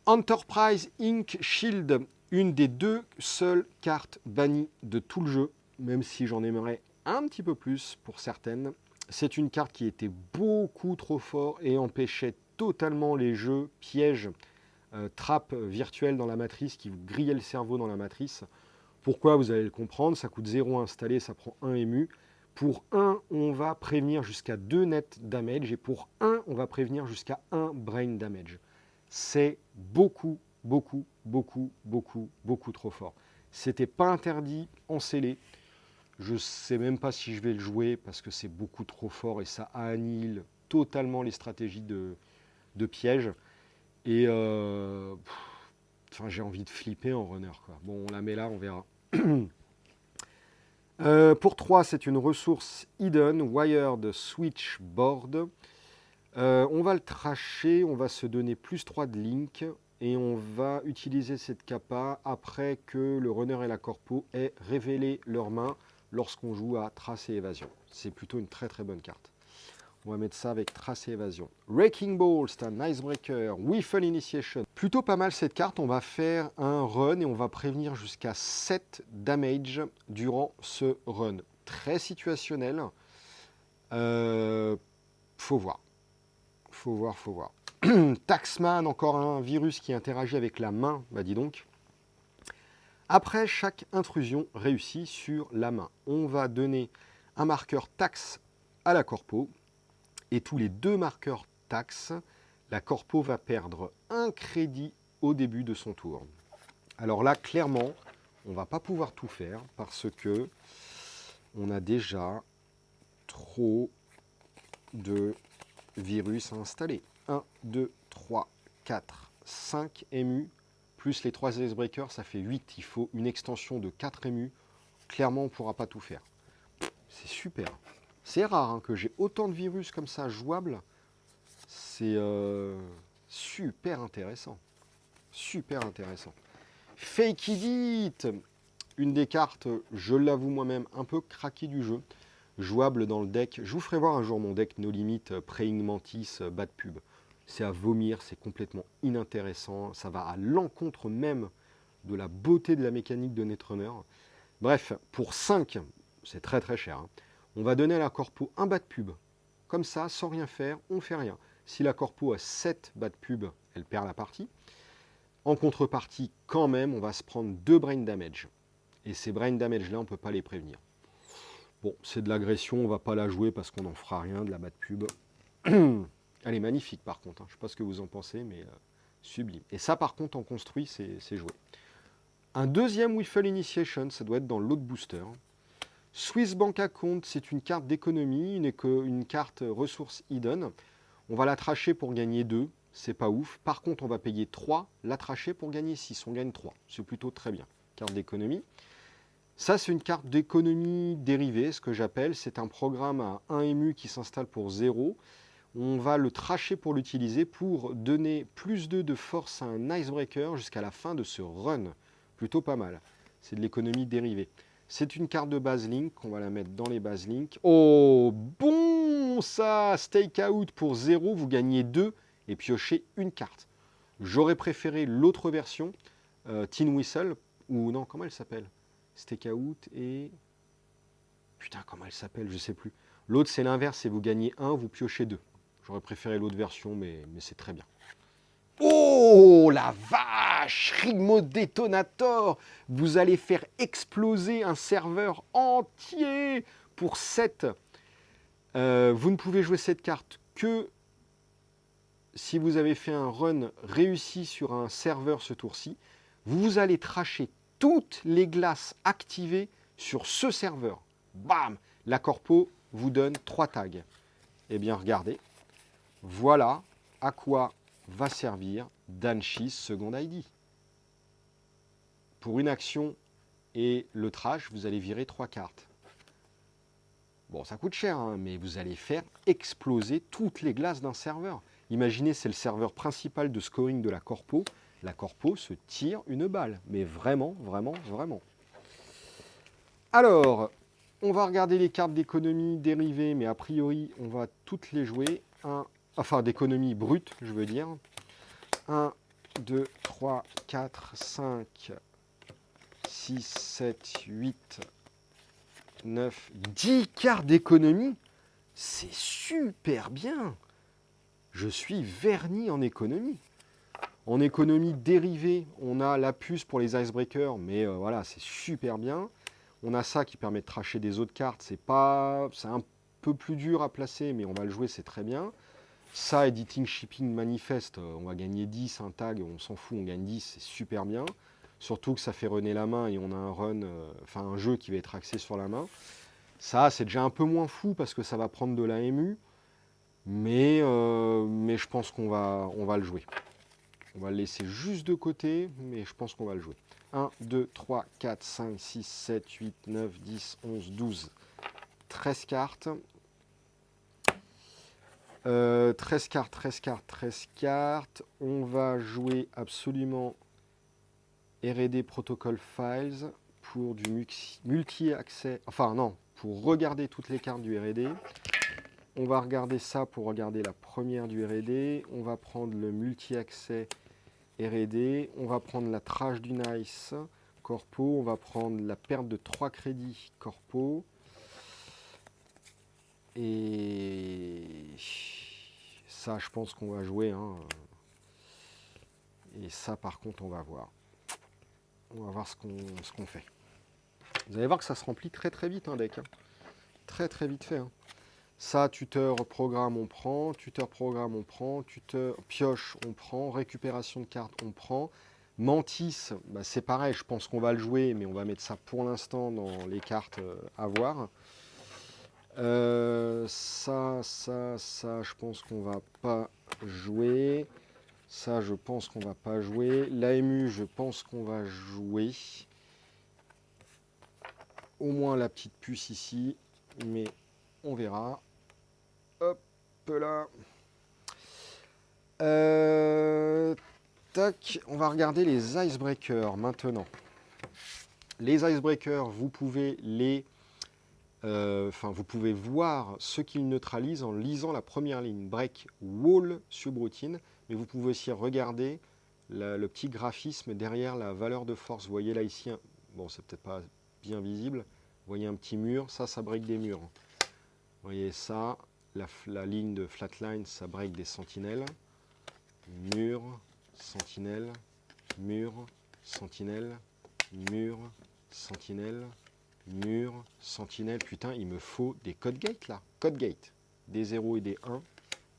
Enterprise Inc. Shield, une des 2 seules cartes bannies de tout le jeu, même si j'en aimerais un petit peu plus pour certaines. C'est une carte qui était beaucoup trop forte et empêchait totalement les jeux pièges, trappes virtuelles dans la matrice qui vous grillaient le cerveau dans la matrice. Pourquoi? Vous allez le comprendre, ça coûte 0 à installer, ça prend 1 ému. Pour 1, on va prévenir jusqu'à 2 net damage et pour 1, on va prévenir jusqu'à 1 brain damage. C'est beaucoup trop fort. C'était pas interdit en scellé. Je ne sais même pas si je vais le jouer parce que c'est beaucoup trop fort et ça annihile totalement les stratégies de piège. Et j'ai envie de flipper en runner, quoi. Bon, on la met là, on verra. Pour 3, c'est une ressource hidden, wired switchboard. On va le trasher, on va se donner plus 3 de link et on va utiliser cette capa après que le runner et la corpo aient révélé leurs mains lorsqu'on joue à trace et évasion. C'est plutôt une très très bonne carte. On va mettre ça avec trace et évasion. Wrecking Ball, c'est un icebreaker. Whiffle Initiation. Plutôt pas mal cette carte. On va faire un run et on va prévenir jusqu'à 7 damage durant ce run. Très situationnel. Faut voir. Faut voir. Taxman, encore un virus qui interagit avec la main. Bah dis donc. Après chaque intrusion réussie sur la main, on va donner un marqueur taxe à la corpo. Et tous les 2 marqueurs taxes, la corpo va perdre 1 crédit au début de son tour. Alors là, clairement, on ne va pas pouvoir tout faire parce que on a déjà trop de virus à installer. 1, 2, 3, 4, 5 émus, plus les 3 icebreakers, ça fait 8. Il faut une extension de 4 émus. Clairement, on ne pourra pas tout faire. C'est super. C'est rare que j'ai autant de virus comme ça jouables. C'est super intéressant. Super intéressant. Fake Edit, une des cartes, je l'avoue moi-même, un peu craquée du jeu. Jouable dans le deck. Je vous ferai voir un jour mon deck No Limit, Praying Mantis, Bad Pub. C'est à vomir, c'est complètement inintéressant. Ça va à l'encontre même de la beauté de la mécanique de Netrunner. Bref, pour 5, c'est très très cher. On va donner à la corpo un bas de pub. Comme ça, sans rien faire, on ne fait rien. Si la corpo a 7 bas de pub, elle perd la partie. En contrepartie, quand même, on va se prendre 2 brain damage. Et ces brain damage-là, on ne peut pas les prévenir. Bon, c'est de l'agression, on ne va pas la jouer parce qu'on n'en fera rien de la bas de pub. Elle est magnifique par contre. Je ne sais pas ce que vous en pensez, mais sublime. Et ça, par contre, en construit, c'est joué. Un deuxième Whiffle Initiation, ça doit être dans l'autre booster. Swiss Bank Account, c'est une carte d'économie, une carte ressource hidden. On va la tracher pour gagner 2, c'est pas ouf. Par contre, on va payer 3, la tracher pour gagner 6, on gagne 3. C'est plutôt très bien. Carte d'économie. Ça, c'est une carte d'économie dérivée, ce que j'appelle. C'est un programme à 1 ému qui s'installe pour 0. On va le tracher pour l'utiliser pour donner plus 2 de force à un icebreaker jusqu'à la fin de ce run. Plutôt pas mal. C'est de l'économie dérivée. C'est une carte de base link, on va la mettre dans les bases link. Oh, bon ça, Stakeout pour 0, vous gagnez 2 et piochez une carte. J'aurais préféré l'autre version, Tin Whistle, ou non, comment elle s'appelle? Stakeout et... Putain, comment elle s'appelle? Je sais plus. L'autre, c'est l'inverse, c'est vous gagnez 1, vous piochez 2. J'aurais préféré l'autre version, mais c'est très bien. Oh la vache, Rigmo Detonator, vous allez faire exploser un serveur entier pour 7. Vous ne pouvez jouer cette carte que si vous avez fait un run réussi sur un serveur ce tour-ci. Vous allez tracher toutes les glaces activées sur ce serveur. Bam, la corpo vous donne 3 tags. Eh bien regardez, voilà à quoi va servir Danshis Second ID. Pour une action et le trash, vous allez virer 3 cartes. Bon, ça coûte cher, mais vous allez faire exploser toutes les glaces d'un serveur. Imaginez, c'est le serveur principal de scoring de la Corpo. La Corpo se tire une balle, mais vraiment, vraiment, vraiment. Alors, on va regarder les cartes d'économie dérivées, mais a priori, on va toutes les jouer. Enfin, d'économie brute, je veux dire. 1, 2, 3, 4, 5, 6, 7, 8, 9, 10 cartes d'économie. C'est super bien. Je suis verni en économie. En économie dérivée, on a la puce pour les icebreakers, mais voilà, c'est super bien. On a ça qui permet de tracher des autres cartes. C'est un peu plus dur à placer, mais on va le jouer, c'est très bien. Ça, Editing Shipping Manifest, on va gagner 10, un tag, on s'en fout, on gagne 10, c'est super bien. Surtout que ça fait runner la main et on a un run, un jeu qui va être axé sur la main. Ça, c'est déjà un peu moins fou parce que ça va prendre de la MU, mais je pense qu'on va le jouer. On va le laisser juste de côté, mais je pense qu'on va le jouer. 1, 2, 3, 4, 5, 6, 7, 8, 9, 10, 11, 12, 13 cartes. 13 cartes, 13 cartes, 13 cartes. On va jouer absolument R&D Protocol Files pour du multi-accès. Enfin non, pour regarder toutes les cartes du R&D. On va regarder ça pour regarder la première du R&D. On va prendre le multi-accès R&D. On va prendre la trash du Nice Corpo. On va prendre la perte de 3 crédits Corpo. Et ça, je pense qu'on va jouer. Hein. Et ça, par contre, on va voir. On va voir ce qu'on fait. Vous allez voir que ça se remplit très très vite un deck. Hein. Très très vite fait. Hein. Ça, tuteur programme, on prend. Tuteur programme, on prend. Tuteur pioche, on prend. Récupération de cartes, on prend. Mantis, bah, c'est pareil, je pense qu'on va le jouer, mais on va mettre ça pour l'instant dans les cartes à voir. Ça, je pense qu'on va pas jouer. Ça, je pense qu'on va pas jouer. L'AMU, je pense qu'on va jouer. Au moins la petite puce ici, mais on verra. Hop là. Tac, on va regarder les icebreakers maintenant. Les icebreakers, vous pouvez vous pouvez voir ce qu'ils neutralisent en lisant la première ligne, break, wall, subroutine, mais vous pouvez aussi regarder le petit graphisme derrière la valeur de force. Vous voyez là ici, bon c'est peut-être pas bien visible, vous voyez un petit mur, ça break des murs. Vous voyez ça, la ligne de flatline, ça break des sentinelles. Mur, sentinelle, mur, sentinelle, mur, sentinelle, mur, sentinelle. Putain, il me faut des code gates là. Code gate, des 0 et des 1.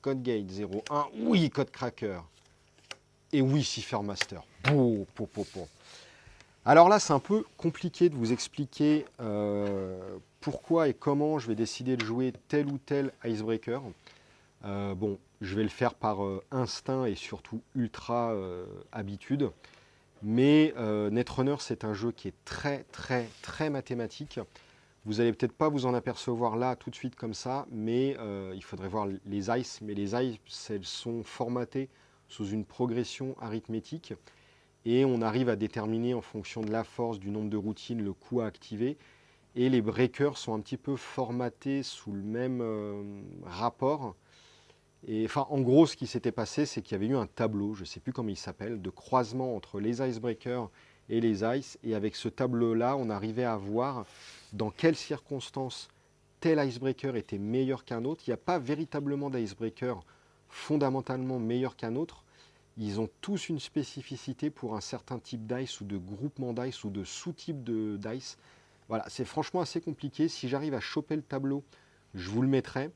Code gate 0, 1. Oui, code cracker. Et oui, Ciphermaster. Alors là, c'est un peu compliqué de vous expliquer pourquoi et comment je vais décider de jouer tel ou tel icebreaker. Bon, je vais le faire par instinct et surtout ultra habitude. Mais Netrunner, c'est un jeu qui est très, très, très mathématique. Vous n'allez peut-être pas vous en apercevoir là tout de suite comme ça, mais il faudrait voir les ice. Mais les ice, elles sont formatées sous une progression arithmétique. Et on arrive à déterminer en fonction de la force, du nombre de routines, le coût à activer. Et les breakers sont un petit peu formatés sous le même rapport. Et enfin, en gros, ce qui s'était passé, c'est qu'il y avait eu un tableau, je ne sais plus comment il s'appelle, de croisement entre les icebreakers et les ice. Et avec ce tableau-là, on arrivait à voir dans quelles circonstances tel icebreaker était meilleur qu'un autre. Il n'y a pas véritablement d'icebreaker fondamentalement meilleur qu'un autre. Ils ont tous une spécificité pour un certain type d'ice ou de groupement d'ice ou de sous-type de dice. Voilà, c'est franchement assez compliqué. Si j'arrive à choper le tableau, je vous le mettrai.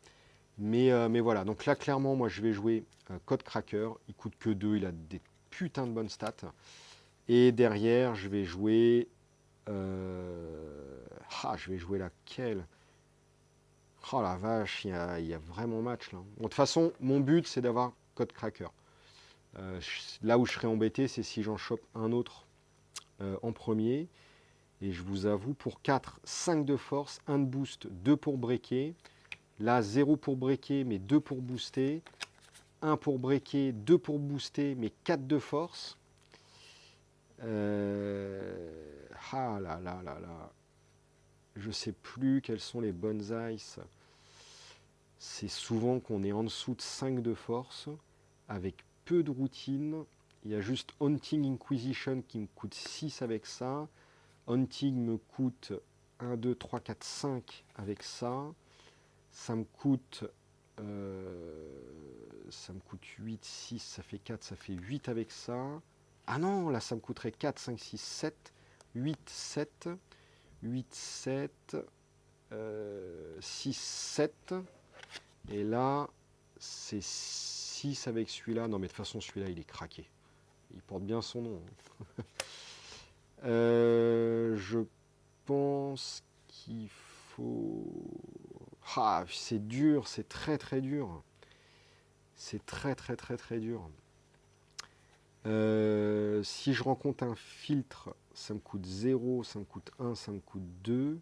Mais voilà, donc là clairement moi je vais jouer Code Cracker, il coûte que 2, il a des putains de bonnes stats. Et derrière je vais jouer... je vais jouer laquelle? Oh la vache, il y a vraiment match là. Bon, de toute façon, mon but c'est d'avoir Code Cracker. Là où je serais embêté, c'est si j'en chope un autre en premier. Et je vous avoue, pour 4, 5 de force, 1 de boost, 2 pour breaker. Là, 0 pour breaker, mais 2 pour booster. 1 pour breaker, 2 pour booster, mais 4 de force. Ah là là là là. Je sais plus quelles sont les bonnes ice. C'est souvent qu'on est en dessous de 5 de force, avec peu de routine. Il y a juste Haunting Inquisition qui me coûte 6 avec ça. Haunting me coûte 1, 2, 3, 4, 5 avec ça. Ça me coûte 8, 6, ça fait 4, ça fait 8 avec ça. Ah non, là ça me coûterait 4, 5, 6, 7, 8, 7, 8, 7, 6, 7. Et là, c'est 6 avec celui-là. Non mais de toute façon, celui-là, il est craqué. Il porte bien son nom. Je pense qu'il faut... Ah, c'est dur, c'est très très dur. C'est très très très très dur. Si je rencontre un filtre, ça me coûte 0, ça me coûte 1, ça me coûte 2.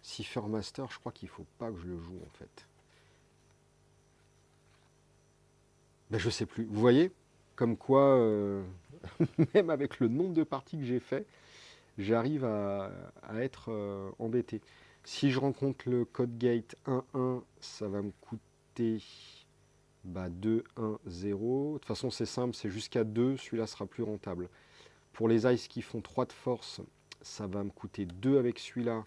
Cipher Master, je crois qu'il ne faut pas que je le joue en fait. Ben, je sais plus. Vous voyez, comme quoi, même avec le nombre de parties que j'ai fait, j'arrive à être embêté. Si je rencontre le code gate 1-1, ça va me coûter 2, 1, 0. De toute façon, c'est simple, c'est jusqu'à 2, celui-là sera plus rentable. Pour les ice qui font 3 de force, ça va me coûter 2 avec celui-là,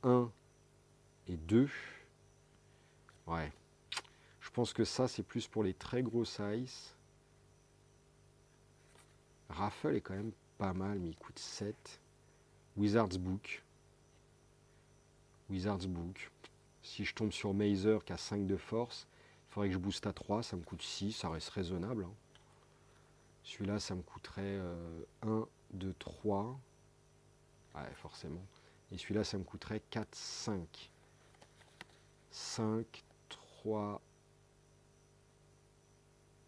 1 et 2. Ouais. Je pense que ça, c'est plus pour les très grosses ice. Raffle est quand même pas mal, mais il coûte 7. Wizard's Book. Wizard's Book. Si je tombe sur Mazer qui a 5 de force, il faudrait que je booste à 3, ça me coûte 6, ça reste raisonnable. Hein. Celui-là, ça me coûterait 1, 2, 3. Ouais, forcément. Et celui-là, ça me coûterait 4, 5. 5, 3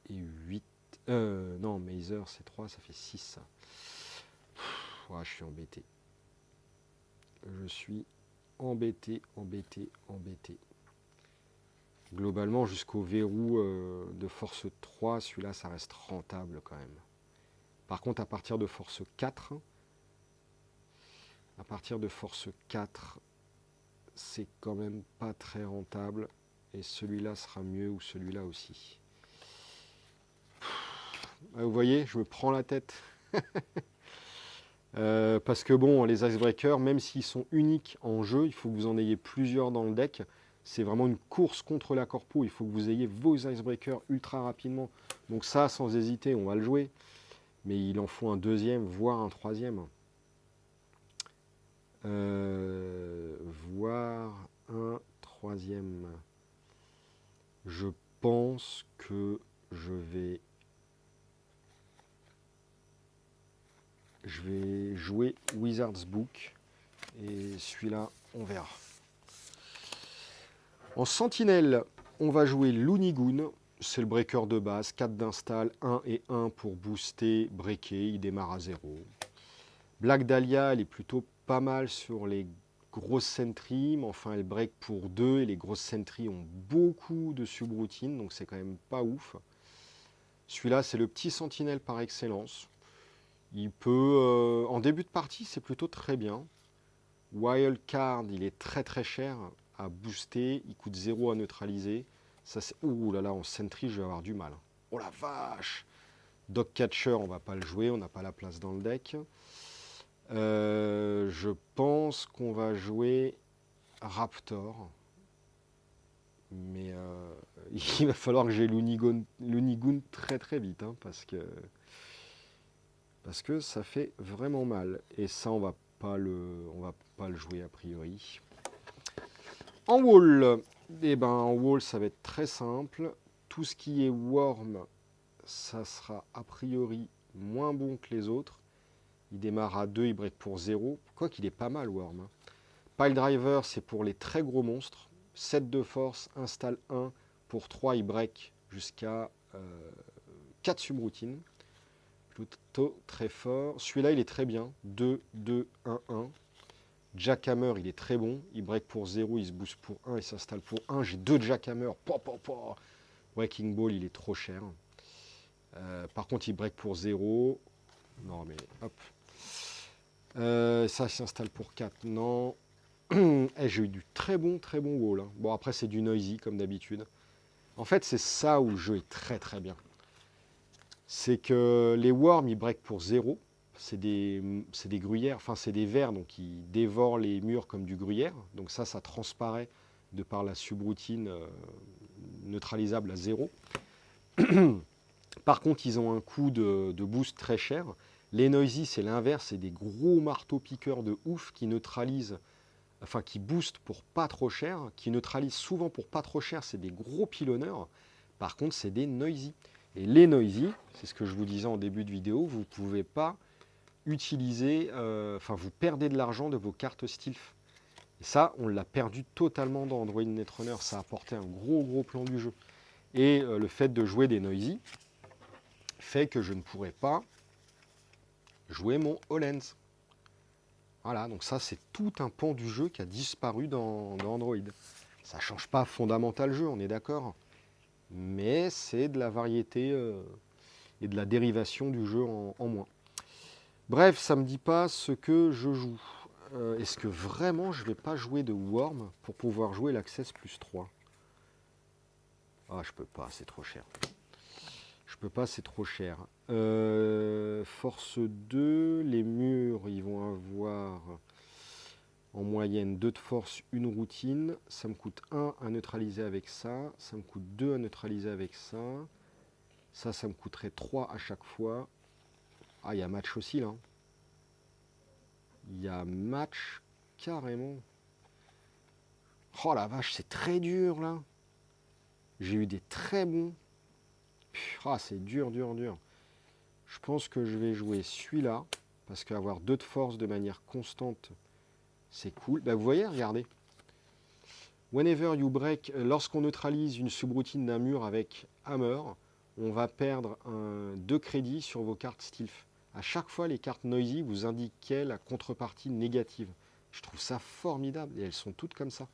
et 8. Non, Mazer, c'est 3, ça fait 6. Ça. Ouais, je suis embêté. Je suis embêté. Globalement, jusqu'au verrou de force 3, celui-là, ça reste rentable quand même. Par contre, à partir de force 4, c'est quand même pas très rentable. Et celui-là sera mieux ou celui-là aussi. Vous voyez, je me prends la tête. Parce que bon, les icebreakers, même s'ils sont uniques en jeu, il faut que vous en ayez plusieurs dans le deck. C'est vraiment une course contre la corpo. Il faut que vous ayez vos icebreakers ultra rapidement. Donc ça, sans hésiter, on va le jouer. Mais il en faut un deuxième, voire un troisième. Voire un troisième. Je pense que je vais jouer Wizard's Book. Et celui-là, on verra. En sentinelle, on va jouer Loonigoon. C'est le breaker de base, 4 d'install, 1 et 1 pour booster, breaker, il démarre à 0. Black Dahlia, elle est plutôt pas mal sur les grosses sentries, mais enfin elle break pour 2 et les grosses sentries ont beaucoup de subroutines, donc c'est quand même pas ouf. Celui-là, c'est le petit sentinelle par excellence. Il peut, en début de partie, c'est plutôt très bien. Wild Card, il est très très cher à booster, il coûte 0 à neutraliser. Ça c'est... Ouh là là, en sentry, je vais avoir du mal. Oh la vache! Dog Catcher, on va pas le jouer, on n'a pas la place dans le deck. Je pense qu'on va jouer Raptor. Mais il va falloir que j'ai Loonigoon très très vite, hein, parce que ça fait vraiment mal. Et ça, on va pas le jouer a priori. En wall, en wall, ça va être très simple. Tout ce qui est worm, ça sera a priori moins bon que les autres. Il démarre à 2, il break pour 0. Quoi qu'il est pas mal, worm. Hein. Pile driver, c'est pour les très gros monstres. 7 de force, installe 1. Pour 3, il break jusqu'à 4 subroutines. Plutôt très fort. Celui-là, il est très bien. 2, 2, 1, 1. Jackhammer, il est très bon. Il break pour 0, il se booste pour 1, il s'installe pour 1. J'ai 2 Jackhammer. Breaking Ball, il est trop cher. Par contre, il break pour 0. Non, mais hop. Ça s'installe pour 4, non. J'ai eu du très bon wall. Hein. Bon, après, c'est du noisy, comme d'habitude. En fait, c'est ça où le jeu est très très bien. C'est que les worms, ils break pour 0. C'est des gruyères, enfin, c'est des vers, donc ils dévorent les murs comme du gruyère. Donc ça transparaît de par la subroutine neutralisable à 0. Par contre, ils ont un coût de boost très cher. Les noisy, c'est l'inverse, c'est des gros marteaux-piqueurs de ouf qui neutralisent, enfin qui boostent pour pas trop cher, qui neutralisent souvent pour pas trop cher, c'est des gros pilonneurs. Par contre, c'est des noisy. Et les noisy, c'est ce que je vous disais en début de vidéo, vous ne pouvez pas utiliser, vous perdez de l'argent de vos cartes Stilf. Et ça, on l'a perdu totalement dans Android Netrunner, ça a apporté un gros plan du jeu. Et le fait de jouer des noisy fait que je ne pourrais pas jouer mon HoloLens. Voilà, donc ça c'est tout un pan du jeu qui a disparu dans Android. Ça ne change pas fondamental le jeu, on est d'accord. Mais c'est de la variété et de la dérivation du jeu en moins. Bref, ça ne me dit pas ce que je joue. Est-ce que vraiment je ne vais pas jouer de Worm pour pouvoir jouer l'Access plus 3? Ah, je peux pas, c'est trop cher. Je peux pas, c'est trop cher. Force 2, les murs, ils vont avoir en moyenne 2 de force, une routine. Ça me coûte 1 à neutraliser avec ça. Ça me coûte 2 à neutraliser avec ça. Ça me coûterait 3 à chaque fois. Ah, il y a match aussi là. Il y a match carrément. Oh la vache, c'est très dur là. J'ai eu des très bons. Ah, c'est dur. Je pense que je vais jouer celui-là. Parce qu'avoir 2 de force de manière constante, c'est cool. Bah, vous voyez, regardez. Whenever you break, lorsqu'on neutralise une subroutine d'un mur avec Hammer, on va perdre 2 crédits sur vos cartes Stilf. À chaque fois, les cartes Noisy vous indiquaient la contrepartie négative. Je trouve ça formidable et elles sont toutes comme ça.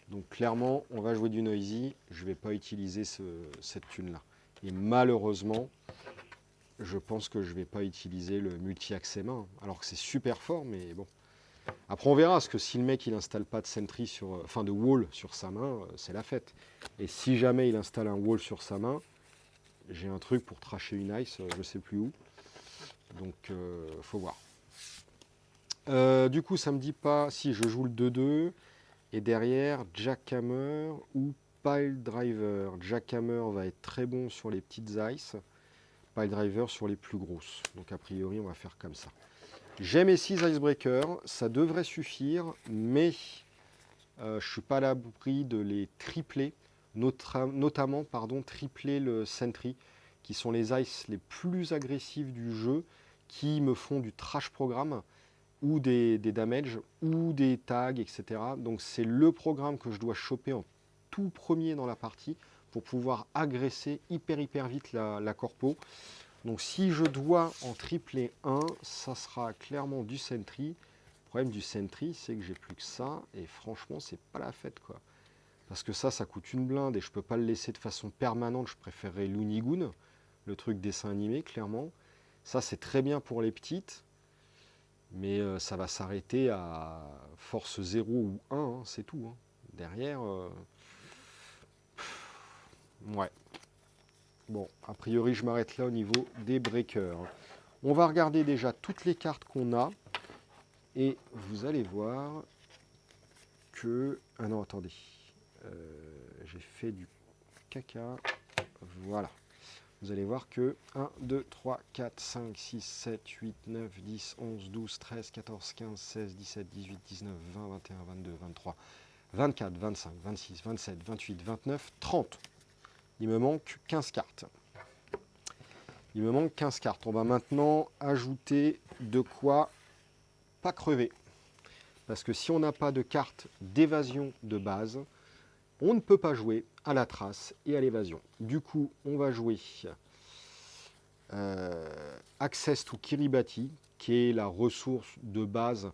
Donc clairement, on va jouer du Noisy. Je ne vais pas utiliser cette thune-là. Et malheureusement, je pense que je ne vais pas utiliser le multi-accès main. Alors que c'est super fort, mais bon. Après, on verra, parce que si le mec il installe pas de sentry de wall sur sa main, c'est la fête. Et si jamais il installe un wall sur sa main, j'ai un truc pour trasher une ice, je sais plus où. Donc, faut voir. Du coup, ça me dit pas si je joue le 2-2 et derrière Jackhammer ou Pile Driver. Jackhammer va être très bon sur les petites ice, Pile Driver sur les plus grosses. Donc, a priori, on va faire comme ça. J'ai mes 6 icebreakers, ça devrait suffire, mais je ne suis pas à l'abri de les tripler, notamment tripler le Sentry, qui sont les ice les plus agressifs du jeu, qui me font du trash programme, ou des damage, ou des tags, etc. Donc c'est le programme que je dois choper en tout premier dans la partie, pour pouvoir agresser hyper vite la corpo. Donc si je dois en tripler un, ça sera clairement du Sentry. Le problème du Sentry, c'est que j'ai plus que ça, et franchement, c'est pas la fête, quoi. Parce que ça coûte une blinde, et je peux pas le laisser de façon permanente, je préférerais Looney Goon, le truc dessin animé, clairement. Ça, c'est très bien pour les petites, mais ça va s'arrêter à force 0 ou 1, hein, c'est tout. Hein. Derrière, ouais. Bon, a priori, je m'arrête là au niveau des breakers. On va regarder déjà toutes les cartes qu'on a. Et vous allez voir que... Ah non, attendez. J'ai fait du caca. Voilà. Vous allez voir que 1, 2, 3, 4, 5, 6, 7, 8, 9, 10, 11, 12, 13, 14, 15, 16, 17, 18, 19, 20, 21, 22, 23, 24, 25, 26, 27, 28, 29, 30. Il me manque 15 cartes. Il me manque 15 cartes. On va maintenant ajouter de quoi pas crever. Parce que si on n'a pas de carte d'évasion de base, on ne peut pas jouer à la trace et à l'évasion. Du coup, on va jouer Access to Kiribati, qui est la ressource de base.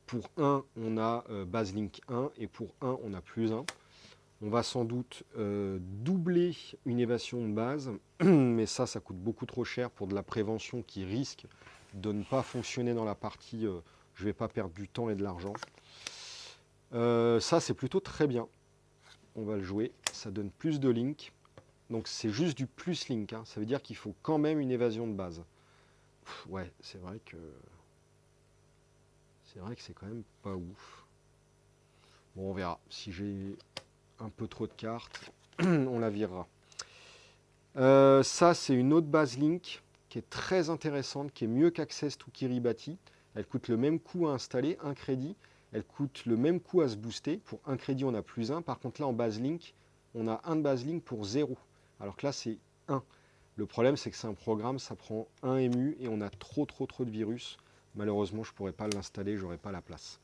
Pour 1, on a Baselink 1, et pour 1, on a plus 1. On va sans doute doubler une évasion de base, mais ça coûte beaucoup trop cher pour de la prévention qui risque de ne pas fonctionner dans la partie je ne vais pas perdre du temps et de l'argent. Ça, c'est plutôt très bien. On va le jouer. Ça donne plus de link. Donc, c'est juste du plus link. Hein. Ça veut dire qu'il faut quand même une évasion de base. Ouais, c'est vrai que c'est quand même pas ouf. Bon, on verra. Si j'ai un peu trop de cartes, on la virera. Ça, c'est une autre base link qui est très intéressante, qui est mieux qu'Access to Kiribati. Elle coûte le même coût à installer, un crédit. Elle coûte le même coût à se booster. Pour un crédit, on a plus 1. Par contre, là, en base link, on a un de base link pour 0. Alors que là, c'est 1. Le problème, c'est que c'est un programme, ça prend 1 MU et on a trop de virus. Malheureusement, je ne pourrais pas l'installer, je n'aurais pas la place.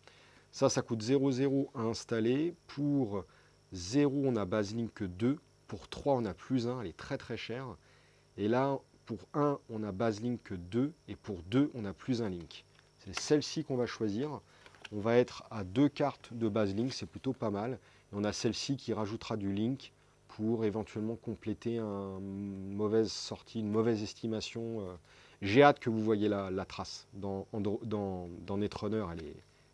Ça coûte 0,0 à installer. Pour 0, on a base link 2. Pour 3, on a plus 1. Elle est très chère. Et là, pour 1, on a base link 2. Et pour 2, on a plus 1 link. C'est celle-ci qu'on va choisir. On va être à 2 cartes de base link, c'est plutôt pas mal. Et on a celle-ci qui rajoutera du link pour éventuellement compléter une mauvaise sortie, une mauvaise estimation. J'ai hâte que vous voyez la trace. Dans Netrunner,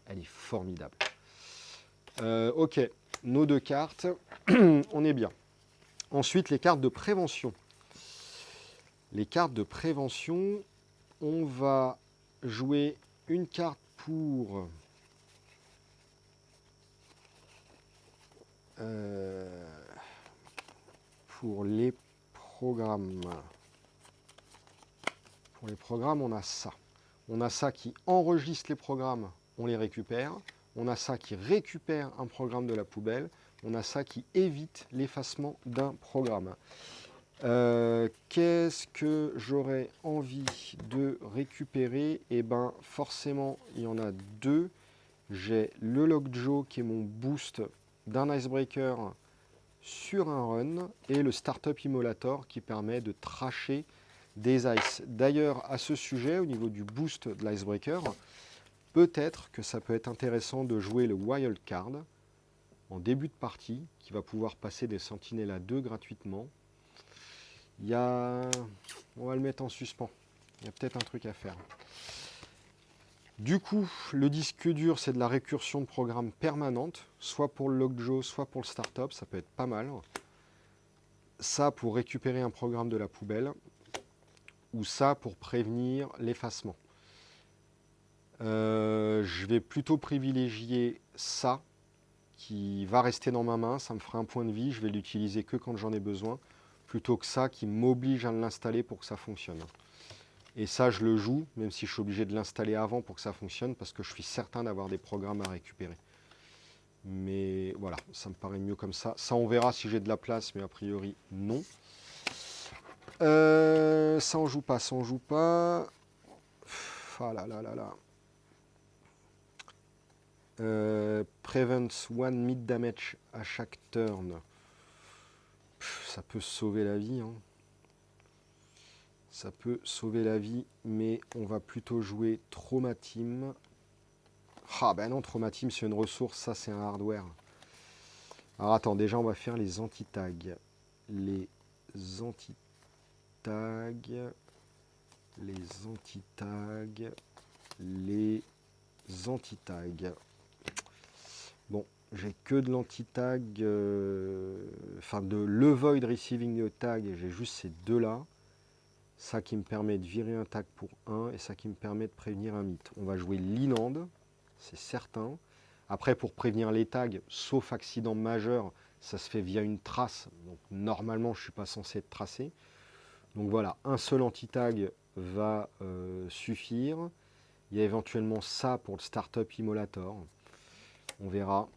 elle est formidable. Ok, nos 2 cartes, on est bien. Ensuite, les cartes de prévention. Les cartes de prévention, on va jouer une carte pour les programmes. Pour les programmes, on a ça. On a ça qui enregistre les programmes, on les récupère. On a ça qui récupère un programme de la poubelle. On a ça qui évite l'effacement d'un programme. Qu'est-ce que j'aurais envie de récupérer? Eh bien, forcément, il y en a 2. J'ai le Lockjaw qui est mon boost d'un icebreaker sur un run et le Startup Immolator qui permet de trasher des ice. D'ailleurs, à ce sujet, au niveau du boost de l'icebreaker, peut-être que ça peut être intéressant de jouer le Wild Card en début de partie, qui va pouvoir passer des sentinelles à 2 gratuitement. On va le mettre en suspens. Il y a peut-être un truc à faire. Du coup, le disque dur, c'est de la récursion de programme permanente, soit pour le Lockjaw, soit pour le Startup, ça peut être pas mal. Ça pour récupérer un programme de la poubelle, ou ça pour prévenir l'effacement. Je vais plutôt privilégier ça, qui va rester dans ma main, ça me fera un point de vie, je vais l'utiliser que quand j'en ai besoin, plutôt que ça qui m'oblige à l'installer pour que ça fonctionne. Et ça, je le joue, même si je suis obligé de l'installer avant pour que ça fonctionne, parce que je suis certain d'avoir des programmes à récupérer. Mais voilà, ça me paraît mieux comme ça. Ça, on verra si j'ai de la place, mais a priori, non. Ça, on joue pas, ça, on joue pas. Ah là là là là. Prevents one mid damage à chaque turn. Ça peut sauver la vie. Hein. Ça peut sauver la vie, mais on va plutôt jouer Traumatim. Ah ben non, Traumatim, c'est une ressource, ça c'est un hardware. Alors attends, déjà on va faire les anti-tags. Les anti-tags. Les anti-tags. Les anti-tags. Bon, j'ai que de l'anti-tag, enfin de le void receiving the tag, j'ai juste ces 2-là. Ça qui me permet de virer un tag pour 1 et ça qui me permet de prévenir un mythe. On va jouer l'Inand, c'est certain. Après, pour prévenir les tags, sauf accident majeur, ça se fait via une trace. Donc normalement, je ne suis pas censé être tracé. Donc voilà, un seul anti-tag va suffire. Il y a éventuellement ça pour le Startup Immolator. On verra.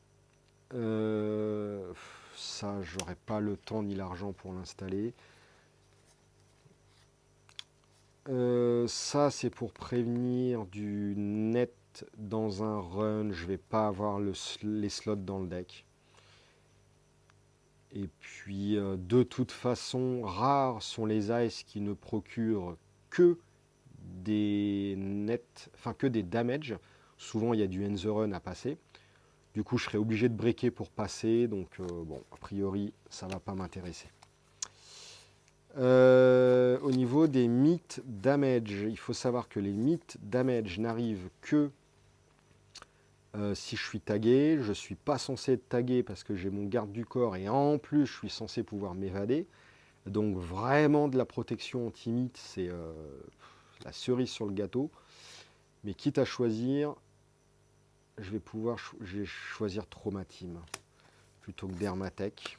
Ça, j'aurais pas le temps ni l'argent pour l'installer. Ça, c'est pour prévenir du net dans un run. Je vais pas avoir les slots dans le deck. Et puis, de toute façon, rares sont les ice qui ne procurent que des nets, enfin que des damage. Souvent, il y a du end the run à passer. Du coup, je serai obligé de breaker pour passer. Donc, bon, a priori, ça ne va pas m'intéresser. Au niveau des meat damage, il faut savoir que les meat damage n'arrivent que si je suis tagué. Je ne suis pas censé être tagué parce que j'ai mon garde du corps et en plus, je suis censé pouvoir m'évader. Donc, vraiment de la protection anti-meat, c'est la cerise sur le gâteau. Mais quitte à choisir, je vais choisir Traumateam plutôt que Dermatech.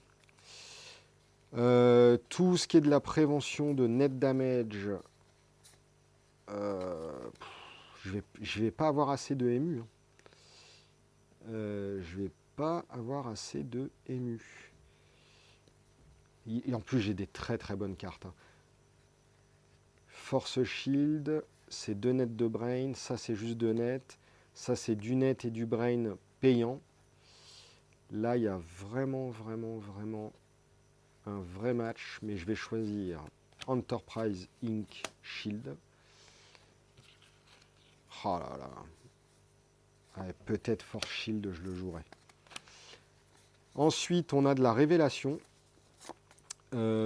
Tout ce qui est de la prévention de net damage, je vais pas avoir assez de MU. Je vais pas avoir assez de MU. Et en plus, j'ai des très très bonnes cartes. Force Shield, c'est 2 nets de brain. Ça, c'est juste 2 nets. Ça, c'est du net et du brain payant. Là, il y a vraiment un vrai match, mais je vais choisir Enterprise Inc. Shield. Oh là là. Ouais, peut-être Force Shield, je le jouerai. Ensuite, on a de la révélation.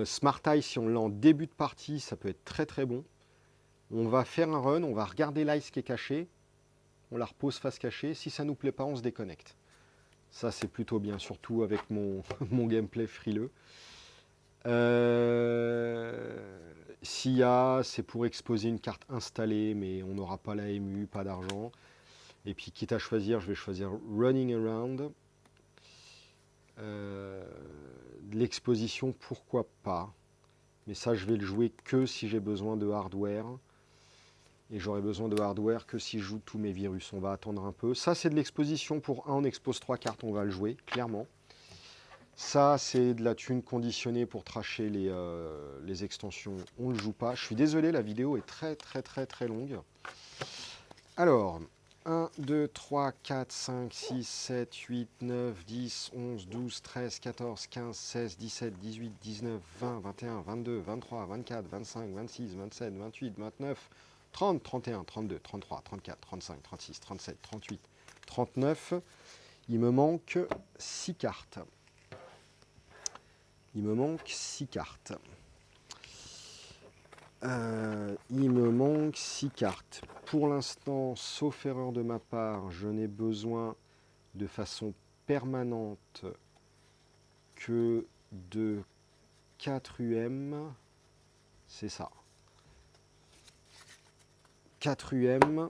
Smart Eye, si on l'a en début de partie, ça peut être très très bon. On va faire un run, on va regarder l'ice qui est caché. On la repose face cachée. Si ça nous plaît pas, on se déconnecte. Ça, c'est plutôt bien, surtout avec mon, mon gameplay frileux. SIA, c'est pour exposer une carte installée, mais on n'aura pas la MU, pas d'argent. Et puis, quitte à choisir, je vais choisir Running Around. L'exposition, pourquoi pas. Mais ça, je vais le jouer que si j'ai besoin de hardware. Et j'aurai besoin de hardware que si je joue tous mes virus. On va attendre un peu. Ça, c'est de l'exposition pour 1. On expose 3 cartes, on va le jouer, clairement. Ça, c'est de la thune conditionnée pour tracher les extensions. On ne le joue pas. Je suis désolé, la vidéo est très longue. Alors, 1, 2, 3, 4, 5, 6, 7, 8, 9, 10, 11, 12, 13, 14, 15, 16, 17, 18, 19, 20, 21, 22, 23, 24, 25, 26, 27, 28, 29, 30, 31, 32, 33, 34, 35, 36, 37, 38, 39. Il me manque 6 cartes. Il me manque 6 cartes. Pour l'instant, sauf erreur de ma part, je n'ai besoin de façon permanente que de 4 UM. C'est ça. 4 UM.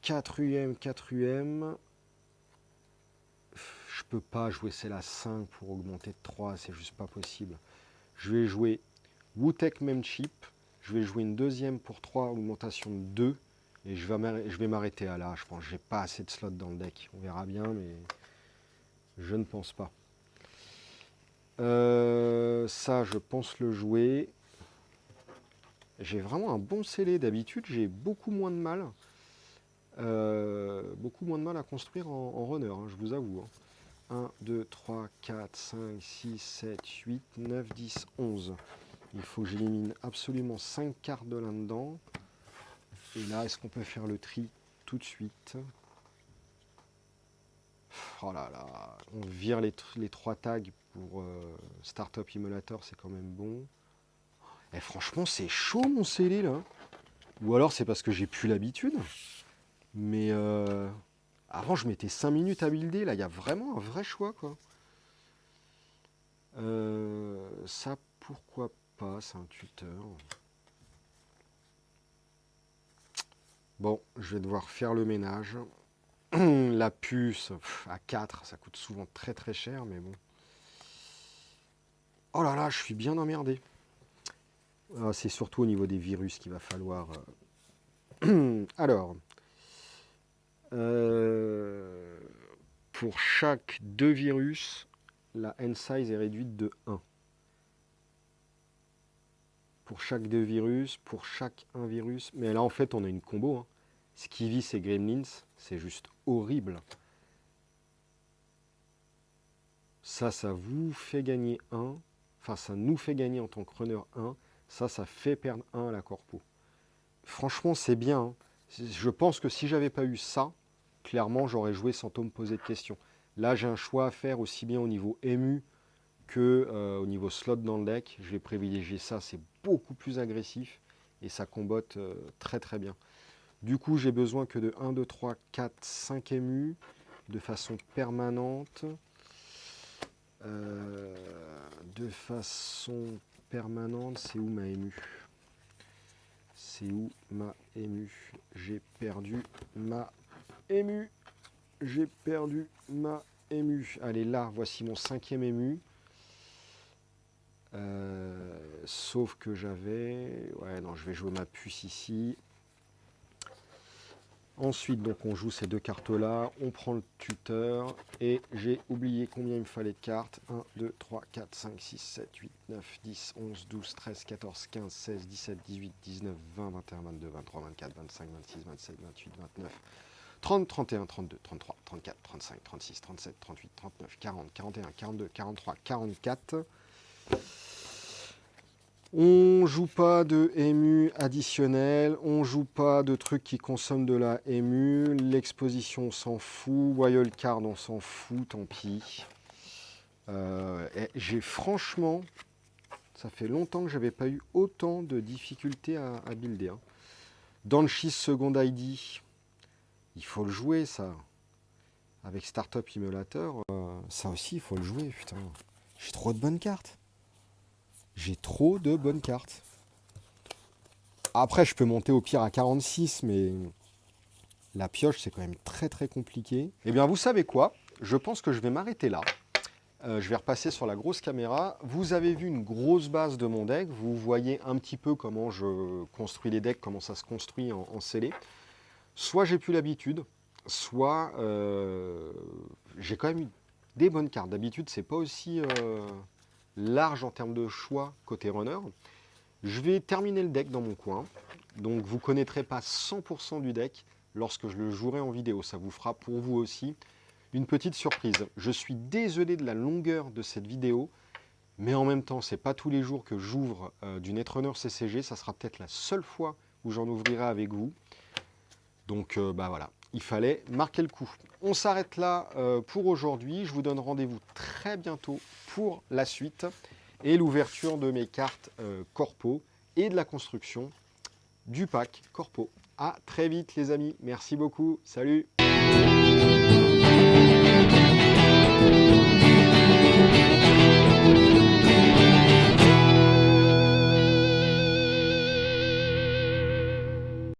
4 UM. Je peux pas jouer celle à 5 pour augmenter de 3, c'est juste pas possible. Je vais jouer Wu-Tech Memchip, je vais jouer une deuxième pour 3, augmentation de 2, et je vais m'arrêter à là. Je pense que j'ai pas assez de slots dans le deck. On verra bien, mais je ne pense pas. Ça, je pense le jouer. J'ai vraiment un bon scellé. D'habitude, j'ai beaucoup moins de mal. À construire en runner, hein, je vous avoue. 1, 2, 3, 4, 5, 6, 7, 8, 9, 10, 11. Il faut que j'élimine absolument 5 cartes de là-dedans. Et là, est-ce qu'on peut faire le tri tout de suite? Oh là là, on vire les 3 tags pour Startup Emulator, c'est quand même bon. Et franchement, c'est chaud mon scellé là. Ou alors c'est parce que j'ai plus l'habitude. Mais avant, je mettais 5 minutes à builder. Là, il y a vraiment un vrai choix, quoi. Ça, pourquoi pas? C'est un tuteur. Bon, je vais devoir faire le ménage. La puce, à 4, ça coûte souvent très cher, mais bon. Oh là là, je suis bien emmerdé. C'est surtout au niveau des virus qu'il va falloir... Alors... pour chaque 2 virus, la N size est réduite de 1. Pour chaque 2 virus, pour chaque 1 virus. Mais là, en fait, on a une combo. Hein. Skivy et Gremlins, c'est juste horrible. Ça vous fait gagner 1. Enfin, ça nous fait gagner en tant que runner 1. Ça fait perdre 1 à la corpo. Franchement, c'est bien. Hein. Je pense que si j'avais pas eu ça, clairement, j'aurais joué sans trop me poser de questions. Là, j'ai un choix à faire aussi bien au niveau ému que au niveau slot dans le deck. Je vais privilégier ça, c'est beaucoup plus agressif et ça combotte très très bien. Du coup, j'ai besoin que de 1, 2, 3, 4, 5 émus de façon permanente. De façon permanente, c'est où ma ému? C'est où ma ému? J'ai perdu ma ému. J'ai perdu ma ému. Allez, là, voici mon 5e ému. Sauf que j'avais... Ouais, non, je vais jouer ma puce ici. Ensuite, donc, on joue ces 2 cartes-là. On prend le tuteur. Et j'ai oublié combien il me fallait de cartes. 1, 2, 3, 4, 5, 6, 7, 8, 9, 10, 11, 12, 13, 14, 15, 16, 17, 18, 19, 20, 21, 22, 23, 24, 25, 26, 27, 28, 29... 30, 31, 32, 33, 34, 35, 36, 37, 38, 39, 40, 41, 42, 43, 44. On joue pas de ému additionnel, on joue pas de trucs qui consomment de la ému. L'exposition, on s'en fout. Wild card, on s'en fout, tant pis. J'ai franchement, ça fait longtemps que j'avais pas eu autant de difficultés à builder. Hein. Dans le Schist Second ID, il faut le jouer, ça. Avec Startup Emulator, ça aussi, il faut le jouer, putain. J'ai trop de bonnes cartes. J'ai trop de bonnes cartes. Après, je peux monter au pire à 46, mais la pioche, c'est quand même très très compliqué. Eh bien, vous savez quoi? Je pense que je vais m'arrêter là. Je vais repasser sur la grosse caméra. Vous avez vu une grosse base de mon deck. Vous voyez un petit peu comment je construis les decks, comment ça se construit en scellé. Soit j'ai plus l'habitude, soit j'ai quand même eu des bonnes cartes. D'habitude, c'est pas aussi large en termes de choix côté runner. Je vais terminer le deck dans mon coin. Donc vous ne connaîtrez pas 100% du deck lorsque je le jouerai en vidéo. Ça vous fera pour vous aussi une petite surprise. Je suis désolé de la longueur de cette vidéo, mais en même temps, c'est pas tous les jours que j'ouvre du Netrunner CCG. Ça sera peut-être la seule fois où j'en ouvrirai avec vous. Donc bah voilà, il fallait marquer le coup. On s'arrête là pour aujourd'hui. Je vous donne rendez-vous très bientôt pour la suite et l'ouverture de mes cartes Corpo et de la construction du pack Corpo. À très vite les amis, merci beaucoup, salut!